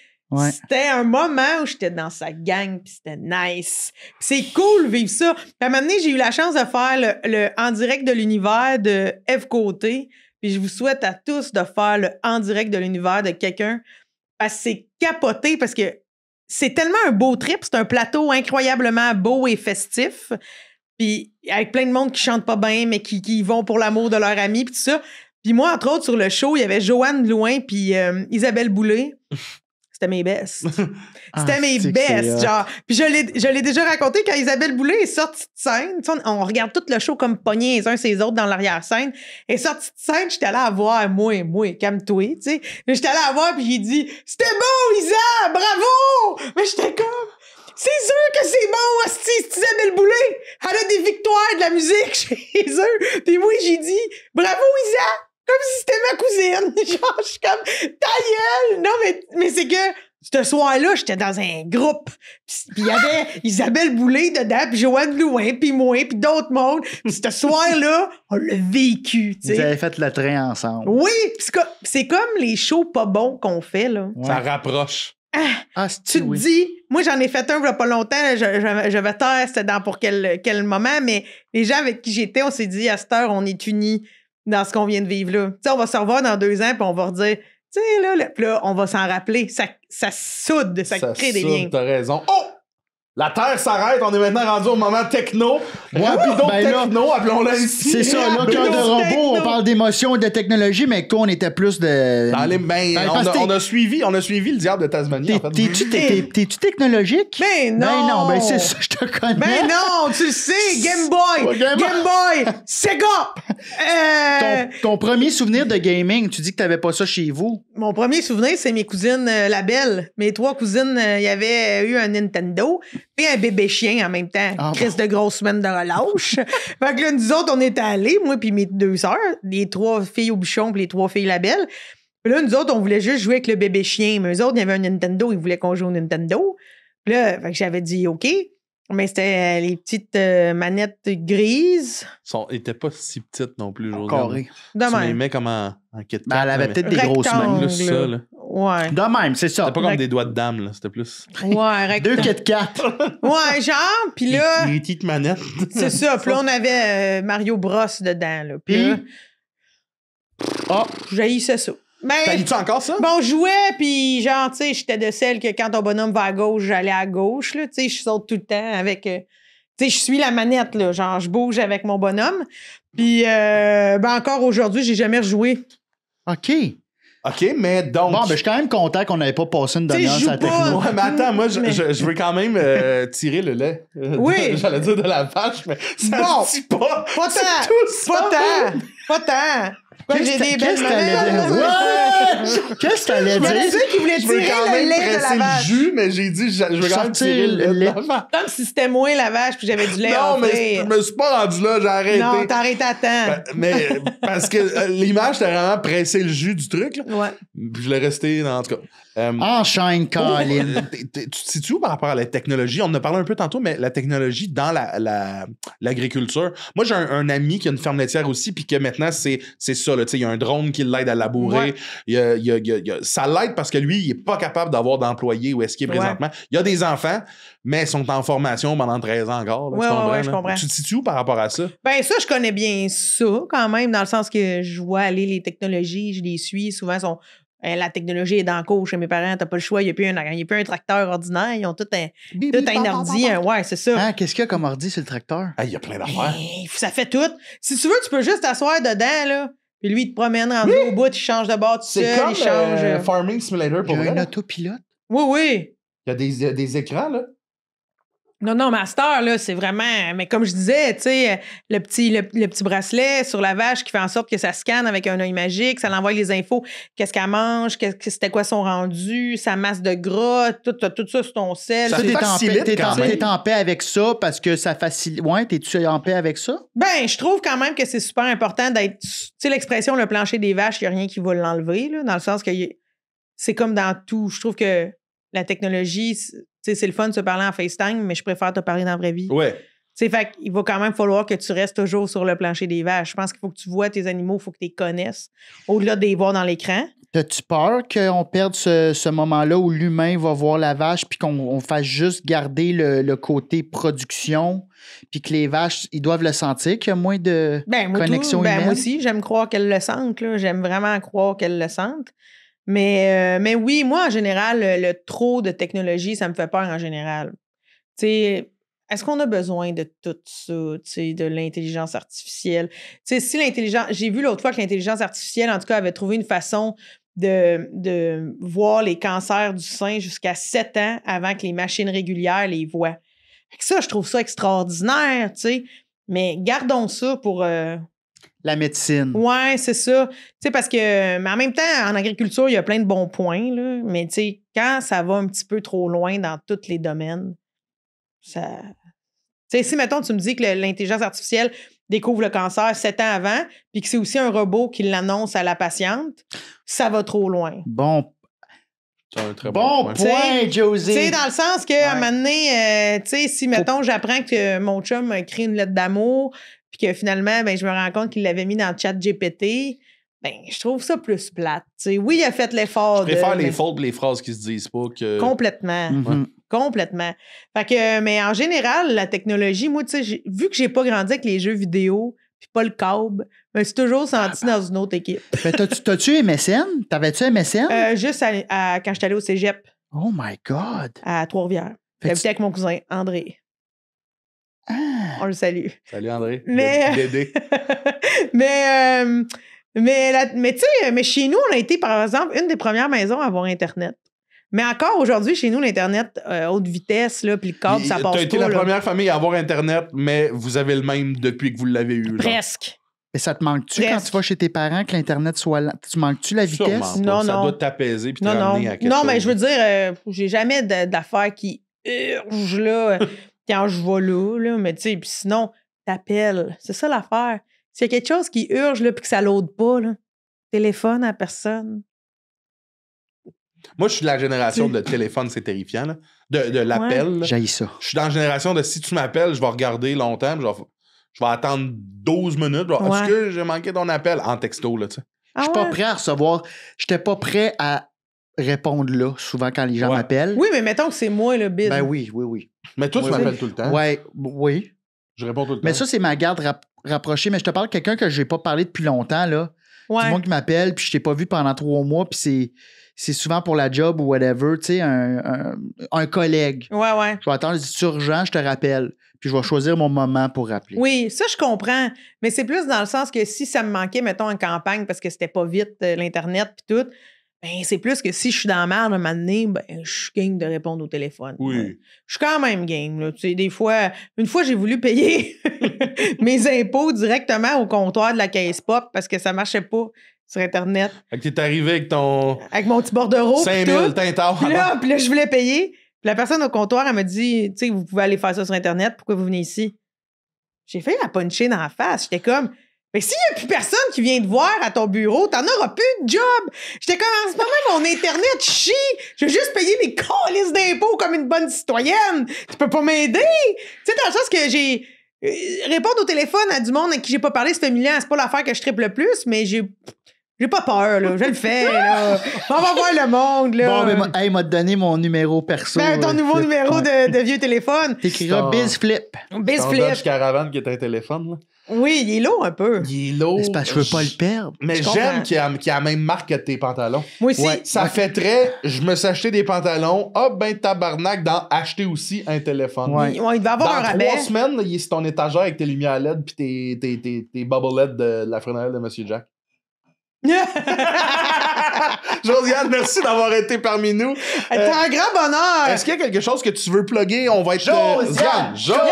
Speaker 4: C'était un moment où j'étais dans sa gang, puis c'était nice. Puis c'est cool vivre ça. Puis à un moment donné, j'ai eu la chance de faire le En direct de l'univers de Eve Côté. Puis je vous souhaite à tous de faire le En direct de l'univers de quelqu'un. Parce que c'est capoté, parce que c'est tellement un beau trip. C'est un plateau incroyablement beau et festif. Puis avec plein de monde qui chante pas bien, mais qui y vont pour l'amour de leur ami, puis tout ça. Puis moi, entre autres, sur le show, il y avait Joanne Louin puis Isabelle Boulay. C'était mes bestes.
Speaker 1: Ah,
Speaker 4: C'était mes
Speaker 1: c'est que c'est
Speaker 4: bestes,
Speaker 1: hot.
Speaker 4: genre. Puis je l'ai déjà raconté quand Isabelle Boulay est sortie de scène. Tu sais, on regarde tout le show comme pognés les uns ces autres dans l'arrière-scène. Elle est sortie de scène, j'étais allée la voir, moi, calme-toi, tu sais. Mais j'étais allée la voir, puis j'ai dit « C'était beau, Isa! Bravo! » Mais j'étais comme... C'est sûr que c'est bon, hostie, c'est Isabelle Boulay. Elle a des victoires de la musique chez eux. Puis moi, j'ai dit « Bravo, Isa! » Comme si c'était ma cousine. Genre, je suis comme « Ta gueule! » Non, mais c'est que ce soir-là, j'étais dans un groupe. Puis il y avait Isabelle Boulay dedans, puis Joanne Blouin, puis moi, puis d'autres mondes. Puis ce soir-là, on l'a vécu, tu
Speaker 1: Vous
Speaker 4: sais.
Speaker 1: avez fait le train ensemble.
Speaker 4: Oui, pis c'est comme les shows pas bons qu'on fait, là.
Speaker 1: Ouais.
Speaker 2: Ça rapproche.
Speaker 1: Ah,
Speaker 4: Tu
Speaker 1: c'est
Speaker 4: te
Speaker 1: oui.
Speaker 4: dis, moi j'en ai fait un il y a pas longtemps, là, je vais taire c'était dans pour quel moment, mais les gens avec qui j'étais, on s'est dit à cette heure, on est unis dans ce qu'on vient de vivre là. Tu sais, on va se revoir dans 2 ans, puis on va redire, tu sais, là, puis là, on va s'en rappeler. Ça soude, ça crée des
Speaker 2: soude,
Speaker 4: liens.
Speaker 2: T'as raison. Oh! La Terre s'arrête, on est maintenant rendu au moment techno. Rapido
Speaker 1: ben là,
Speaker 2: techno, appelons-le ainsi.
Speaker 1: C'est ça, là, cœur de robot, on parle d'émotion et de technologie, mais qu'on était plus de.
Speaker 2: Dans les, ben,
Speaker 1: parce que
Speaker 2: on a suivi le diable de Tasmanie. En fait.
Speaker 1: T'es-tu technologique?
Speaker 4: Ben non!
Speaker 1: Ben non, ben c'est ça, je te connais.
Speaker 4: Ben non, tu le sais, Game Boy!
Speaker 1: Ouais, Game
Speaker 4: Boy! Sega!
Speaker 1: Ton premier souvenir de gaming, tu dis que t'avais pas ça chez vous.
Speaker 4: Mon premier souvenir, c'est mes cousines la belle. Mes 3 cousines, il y avait eu un Nintendo et un bébé chien en même temps.
Speaker 1: Ah,
Speaker 4: Crise de grosse semaine de relâche. Fait que là, nous autres, on était allés, moi puis mes 2 sœurs, les 3 filles au bûchon puis les 3 filles la belle. Puis là, nous autres, on voulait juste jouer avec le bébé chien. Mais eux autres, il y avait un Nintendo, ils voulaient qu'on joue au Nintendo. Puis là, fait que j'avais dit OK. Mais c'était les petites manettes grises.
Speaker 2: Ils étaient pas si petites non plus, Josiane.
Speaker 1: Carré.
Speaker 4: De
Speaker 2: Tu les
Speaker 4: même.
Speaker 2: mets comme en Kit Kat.
Speaker 1: Ben, elle avait
Speaker 2: mais
Speaker 1: peut-être des grosses mains.
Speaker 2: plus ça, là.
Speaker 4: Ouais.
Speaker 1: De même, c'est ça.
Speaker 2: C'était pas comme des doigts de dame, là. C'était plus.
Speaker 4: Ouais,
Speaker 1: 2
Speaker 4: rectangle.
Speaker 1: Kit Kat.
Speaker 4: Ouais, genre, puis là,
Speaker 2: Les petites manettes.
Speaker 4: c'est ça. Puis là, on avait Mario Bros dedans, là. Puis là,
Speaker 1: Ah,
Speaker 4: j'haïssais ça. Ben,
Speaker 2: T'as-tu encore ça?
Speaker 4: bon, on jouait, puis genre, tu sais, j'étais de celle que quand ton bonhomme va à gauche, j'allais à gauche, là. Tu sais, je saute tout le temps avec... tu sais, je suis la manette, là. Genre, je bouge avec mon bonhomme. Puis, ben encore aujourd'hui, j'ai jamais rejoué.
Speaker 1: OK.
Speaker 2: OK, mais donc.
Speaker 1: Bon, ben, je suis quand même content qu'on n'avait pas passé une
Speaker 4: Tu sais,
Speaker 1: demi-heure
Speaker 4: je
Speaker 1: sur la
Speaker 4: joue pas.
Speaker 1: techno.
Speaker 2: Ouais, mais attends, moi,
Speaker 4: Mais-
Speaker 2: je veux quand même tirer le lait.
Speaker 4: Oui.
Speaker 2: J'allais dire de la vache, mais ça
Speaker 4: Bon.
Speaker 2: se dit pas.
Speaker 4: Pas
Speaker 2: C'est
Speaker 4: tant!
Speaker 2: tout ça.
Speaker 4: Pas tant! Quoi, j'ai des belles
Speaker 1: Qu'est-ce que t'allais
Speaker 4: manettes.
Speaker 1: dire? Ouais! Qu'est-ce que t'allais
Speaker 4: Je me
Speaker 1: dire?
Speaker 4: disais qu'il voulait
Speaker 2: Je veux
Speaker 4: tirer
Speaker 2: quand
Speaker 4: le
Speaker 2: même
Speaker 4: lait de la
Speaker 2: presser le
Speaker 4: vache.
Speaker 2: jus, mais j'ai dit, je veux quand même
Speaker 1: Sortir
Speaker 2: tirer le
Speaker 1: le
Speaker 2: lait de la
Speaker 1: lait.
Speaker 2: vache.
Speaker 4: Comme si c'était moi la vache puis j'avais du lait à
Speaker 2: Non, mais
Speaker 4: offrir.
Speaker 2: je me suis pas rendu là, j'ai arrêté.
Speaker 4: Non, t'as arrêté à temps.
Speaker 2: Mais parce que l'image, c'était vraiment presser le jus du truc. Là.
Speaker 4: Ouais.
Speaker 2: Puis je l'ai resté dans, en tout cas.
Speaker 1: Enchaîne, Colin.
Speaker 2: Tu te situes où par rapport à la technologie? On en a parlé un peu tantôt, mais la technologie dans l'agriculture. Moi, j'ai un ami qui a une ferme laitière aussi, puis que maintenant, c'est ça. Il y a un drone qui l'aide à labourer.
Speaker 4: Ouais.
Speaker 2: Ça l'aide parce que lui, il n'est pas capable d'avoir d'employés où est-ce qu'il est présentement. Il y a des enfants, mais ils sont en formation pendant 13 ans encore. Là,
Speaker 4: Ouais,
Speaker 2: tu comprends,
Speaker 4: ouais,
Speaker 2: là?
Speaker 4: je comprends.
Speaker 2: Tu te situes où par rapport à ça?
Speaker 4: Ben ça, je connais bien ça quand même, dans le sens que je vois aller les technologies, je les suis. Souvent, la technologie est dans le cours chez mes parents, t'as pas le choix, il n'y a plus un tracteur ordinaire, ils ont tout un ordi. Ouais, c'est ça.
Speaker 1: Hein, qu'est-ce qu'il y a comme ordi sur le tracteur?
Speaker 2: Il y a plein d'affaires.
Speaker 4: Ben, ça fait tout. Si tu veux, tu peux juste t'asseoir dedans, là. Puis lui, il te promène rendu au bout, il change de bord tout
Speaker 2: C'est
Speaker 4: seul,
Speaker 2: comme
Speaker 4: il change.
Speaker 2: Farming Simulator
Speaker 1: Il
Speaker 2: pour
Speaker 1: y a
Speaker 2: vrai.
Speaker 1: un
Speaker 2: là.
Speaker 1: autopilote.
Speaker 4: Oui, oui.
Speaker 2: Il y a des écrans, là.
Speaker 4: Non, Master, là, c'est vraiment. Mais comme je disais, tu sais, le petit bracelet sur la vache qui fait en sorte que ça scanne avec un œil magique, ça l'envoie les infos, qu'est-ce qu'elle mange, c'était quoi son rendu, sa masse de gras, tout ça sur ton sel.
Speaker 2: Ça
Speaker 1: Ça, t'es en
Speaker 2: facilite
Speaker 1: paix,
Speaker 2: quand même.
Speaker 1: t'es en paix avec ça parce que ça facilite. Ouais, t'es-tu en paix avec ça?
Speaker 4: Ben, je trouve quand même que c'est super important d'être. Tu sais, l'expression le plancher des vaches, il n'y a rien qui va l'enlever, là, dans le sens que c'est comme dans tout. Je trouve que la technologie, tu sais, c'est le fun de se parler en FaceTime, mais je préfère te parler dans la vraie vie.
Speaker 2: Ouais.
Speaker 4: Tu sais, fait qu'il va quand même falloir que tu restes toujours sur le plancher des vaches. Je pense qu'il faut que tu vois tes animaux, il faut que tu les connaisses, au-delà de les voir dans l'écran.
Speaker 1: T'as-tu peur qu'on perde ce moment-là où l'humain va voir la vache puis qu'on fasse juste garder le côté production puis que les vaches, ils doivent le sentir, qu'il y a moins de connexion humaine?
Speaker 4: Moi aussi, j'aime croire qu'elles le sentent. Là. J'aime vraiment croire qu'elles le sentent. Mais oui, moi, en général, le trop de technologie, ça me fait peur en général. Tu sais, est-ce qu'on a besoin de tout ça, tu sais, de l'intelligence artificielle? Tu sais, si l'intelligence... J'ai vu l'autre fois que l'intelligence artificielle, en tout cas, avait trouvé une façon de voir les cancers du sein jusqu'à 7 ans avant que les machines régulières les voient. Fait que ça, je trouve ça extraordinaire, tu sais. Mais gardons ça pour...
Speaker 1: La médecine.
Speaker 4: Ouais, c'est ça. Tu sais, parce que... Mais en même temps, en agriculture, il y a plein de bons points, là. Mais tu sais, quand ça va un petit peu trop loin dans tous les domaines, ça... Tu sais, si, mettons, tu me dis que l'intelligence artificielle découvre le cancer 7 ans avant, puis que c'est aussi un robot qui l'annonce à la patiente, ça va trop loin.
Speaker 1: Bon.
Speaker 2: C'est un très
Speaker 1: Bon
Speaker 2: point.
Speaker 1: point, Josie.
Speaker 4: Tu sais, dans le sens que, à un moment donné, tu sais, si, mettons, j'apprends que mon chum a écrit une lettre d'amour, puis que finalement, ben, je me rends compte qu'il l'avait mis dans le chat GPT, ben, je trouve ça plus plate. Tu sais, oui, il a fait l'effort.
Speaker 2: Je préfère les fautes et les phrases qui se disent pas que...
Speaker 4: Complètement.
Speaker 1: Mhm.
Speaker 4: Complètement. Fait que, mais en général, la technologie, moi, tu sais, vu que j'ai pas grandi avec les jeux vidéo, puis pas le câble, je me suis toujours senti dans une autre équipe.
Speaker 1: Mais t'as-tu MSN? T'avais-tu MSN?
Speaker 4: Juste quand j'étais allée au cégep
Speaker 1: Oh my God!
Speaker 4: à Trois-Rivières.
Speaker 1: Fait que
Speaker 4: J'habitais avec mon cousin, André.
Speaker 1: Ah.
Speaker 4: On le salue.
Speaker 2: Salut André.
Speaker 4: Mais-
Speaker 2: Dédé.
Speaker 4: mais tu sais, mais chez nous, on a été, par exemple, une des premières maisons à avoir Internet. Mais encore aujourd'hui, chez nous, l'Internet haute vitesse, là, puis le câble, ça passe
Speaker 2: T'as été
Speaker 4: pas,
Speaker 2: la
Speaker 4: là.
Speaker 2: première famille à avoir Internet, mais vous avez le même depuis que vous l'avez eu. genre.
Speaker 4: Presque.
Speaker 1: Mais ça te manque-tu quand
Speaker 4: Presque.
Speaker 1: tu vas chez tes parents que l'Internet soit lent? Tu manques-tu la vitesse?
Speaker 2: Sûrement pas.
Speaker 4: Non,
Speaker 2: Ça
Speaker 4: non.
Speaker 2: doit t'apaiser puis te
Speaker 4: Non, non.
Speaker 2: ramener à quelque
Speaker 4: Non,
Speaker 2: chose.
Speaker 4: mais je veux dire, j'ai jamais d'affaires qui urgent, là, quand je vais là, mais tu sais, puis sinon, t'appelles. C'est ça l'affaire. S'il y a quelque chose qui urge, là, puis que ça l'aude pas, là, téléphone à personne.
Speaker 2: Moi, je suis de la génération de téléphone, c'est terrifiant, là. De l'appel. là.
Speaker 1: J'haïs ça.
Speaker 2: Je suis dans la génération de si tu m'appelles, je vais regarder longtemps, puis je vais attendre 12 minutes. Est-ce
Speaker 4: Ouais.
Speaker 2: que j'ai manqué ton appel? En texto, là, tu sais.
Speaker 1: Je suis pas prêt à recevoir. J'étais pas prêt à répondre là, souvent quand les gens
Speaker 2: Ouais.
Speaker 1: m'appellent.
Speaker 4: Oui, mais mettons que c'est moi, le bide.
Speaker 1: Ben oui.
Speaker 2: Mais toi, tu
Speaker 1: Oui,
Speaker 2: m'appelles tout le temps.
Speaker 1: Ouais, oui.
Speaker 2: Je réponds tout le temps.
Speaker 1: Mais ça, c'est ma garde rapprochée. Mais je te parle de quelqu'un que j'ai pas parlé depuis longtemps, là.
Speaker 4: Ouais.
Speaker 1: Du monde qui m'appelle, puis je t'ai pas vu pendant 3 mois, puis c'est souvent pour la job ou whatever, tu sais, un collègue.
Speaker 4: Ouais.
Speaker 1: Je vais attendre, c'est urgent, je te rappelle. Puis je vais choisir mon moment pour rappeler.
Speaker 4: Oui, ça, je comprends. Mais c'est plus dans le sens que si ça me manquait, mettons, en campagne, parce que c'était pas vite, l'Internet puis tout, ben c'est plus que si je suis dans la merde un moment donné, ben je suis game de répondre au téléphone.
Speaker 2: Oui.
Speaker 4: Ouais. Je suis quand même game, là. Tu sais, des fois... Une fois, j'ai voulu payer mes impôts directement au comptoir de la caisse pop parce que ça marchait pas sur Internet.
Speaker 2: Fait que t'es arrivé avec ton
Speaker 4: Avec mon petit bordereau puis
Speaker 2: 5000
Speaker 4: tout.
Speaker 2: tintard.
Speaker 4: Puis là, je voulais payer. Puis la personne au comptoir, elle m'a dit, tu sais, vous pouvez aller faire ça sur Internet, pourquoi vous venez ici? J'ai fait la puncher dans la face. J'étais comme, mais s'il n'y a plus personne qui vient te voir à ton bureau, t'en auras plus de job. J'étais comme, en ce moment, mon Internet chie. Je veux juste payer mes calices d'impôts comme une bonne citoyenne. Tu peux pas m'aider. Tu sais, dans le sens que j'ai... répondre au téléphone à du monde à qui j'ai pas parlé, c'est humiliant. C'est pas l'affaire que je triple le plus, mais j'ai pas peur, là. Je le fais, là. On va voir le monde, là.
Speaker 1: Bon, ben, hey, m'a donné mon numéro perso.
Speaker 4: Ben, ton nouveau
Speaker 1: Flip.
Speaker 4: numéro
Speaker 1: Ouais.
Speaker 4: de vieux téléphone.
Speaker 1: T'écriras
Speaker 2: C'est
Speaker 1: BizFlip.
Speaker 2: Ton
Speaker 4: Bizflip.
Speaker 2: Dodge Caravan qui est un téléphone, là.
Speaker 4: Oui, il est lourd un peu.
Speaker 2: Il est lourd.
Speaker 1: Mais c'est parce que je veux pas le perdre.
Speaker 2: Mais
Speaker 4: Je
Speaker 2: j'aime
Speaker 4: comprends.
Speaker 2: qu'il y a la même marque que tes pantalons.
Speaker 4: Moi aussi.
Speaker 1: Ouais.
Speaker 2: Ça fait très... Je me suis acheté des pantalons. Hop, ben tabarnak, dans acheter aussi un téléphone.
Speaker 1: Ouais.
Speaker 4: Il va avoir un
Speaker 2: Dans
Speaker 4: rabais.
Speaker 2: 3 semaines, là, il est sur ton étagère avec tes lumières LED puis tes bubble LED de la frénelle de Monsieur Jack. Josiane, merci d'avoir été parmi nous.
Speaker 4: C'est un grand bonheur.
Speaker 2: Est-ce qu'il y a quelque chose que tu veux plugger? On va être...
Speaker 1: Josiane!
Speaker 2: Josiane!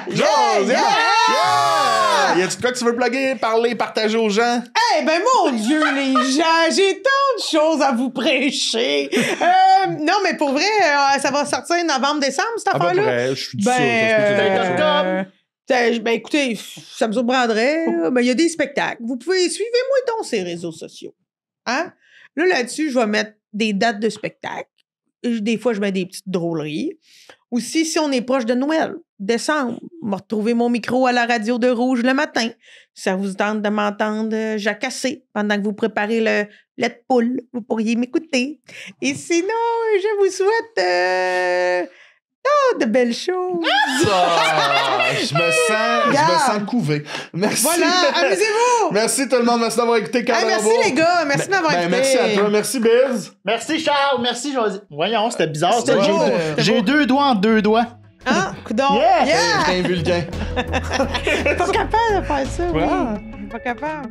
Speaker 4: Yeah!
Speaker 2: Y a-tu de quoi que tu veux plugger, parler, partager aux gens?
Speaker 4: Eh ben mon Dieu, les gens, j'ai tant de choses à vous prêcher. Non, mais pour vrai, ça va sortir novembre-décembre, cette
Speaker 2: À peu
Speaker 4: affaire-là.
Speaker 2: près, je suis sûr. Ça se peut que
Speaker 4: Ben écoutez, ça me surprendrait. Ben, il y a des spectacles. Vous pouvez suivez-moi dans ces réseaux sociaux. Hein? Là-dessus, je vais mettre des dates de spectacle. Des fois, je mets des petites drôleries. Aussi, si on est proche de Noël, décembre, je vais retrouver mon micro à la radio de Rouge le matin. Ça vous tente de m'entendre jacasser pendant que vous préparez le lait de poule. Vous pourriez m'écouter. Et sinon, je vous souhaite de belles choses.
Speaker 2: je me sens couvé. Merci.
Speaker 4: Voilà, amusez-vous!
Speaker 2: Merci tout le monde, merci d'avoir écouté Cadre
Speaker 4: Merci
Speaker 2: Robot.
Speaker 4: les gars, merci d'avoir écouté.
Speaker 2: Merci à toi, merci Biz.
Speaker 1: Merci Charles, merci Josie. Voyons, c'était bizarre.
Speaker 4: C'était
Speaker 1: ça.
Speaker 4: beau,
Speaker 1: J'ai 2 doigts entre 2 doigts.
Speaker 4: Hein? Coudonc.
Speaker 1: Yeah!
Speaker 2: J'étais un vulgain.
Speaker 4: Pas capable de faire ça, oui.
Speaker 2: Ouais.
Speaker 4: Pas capable.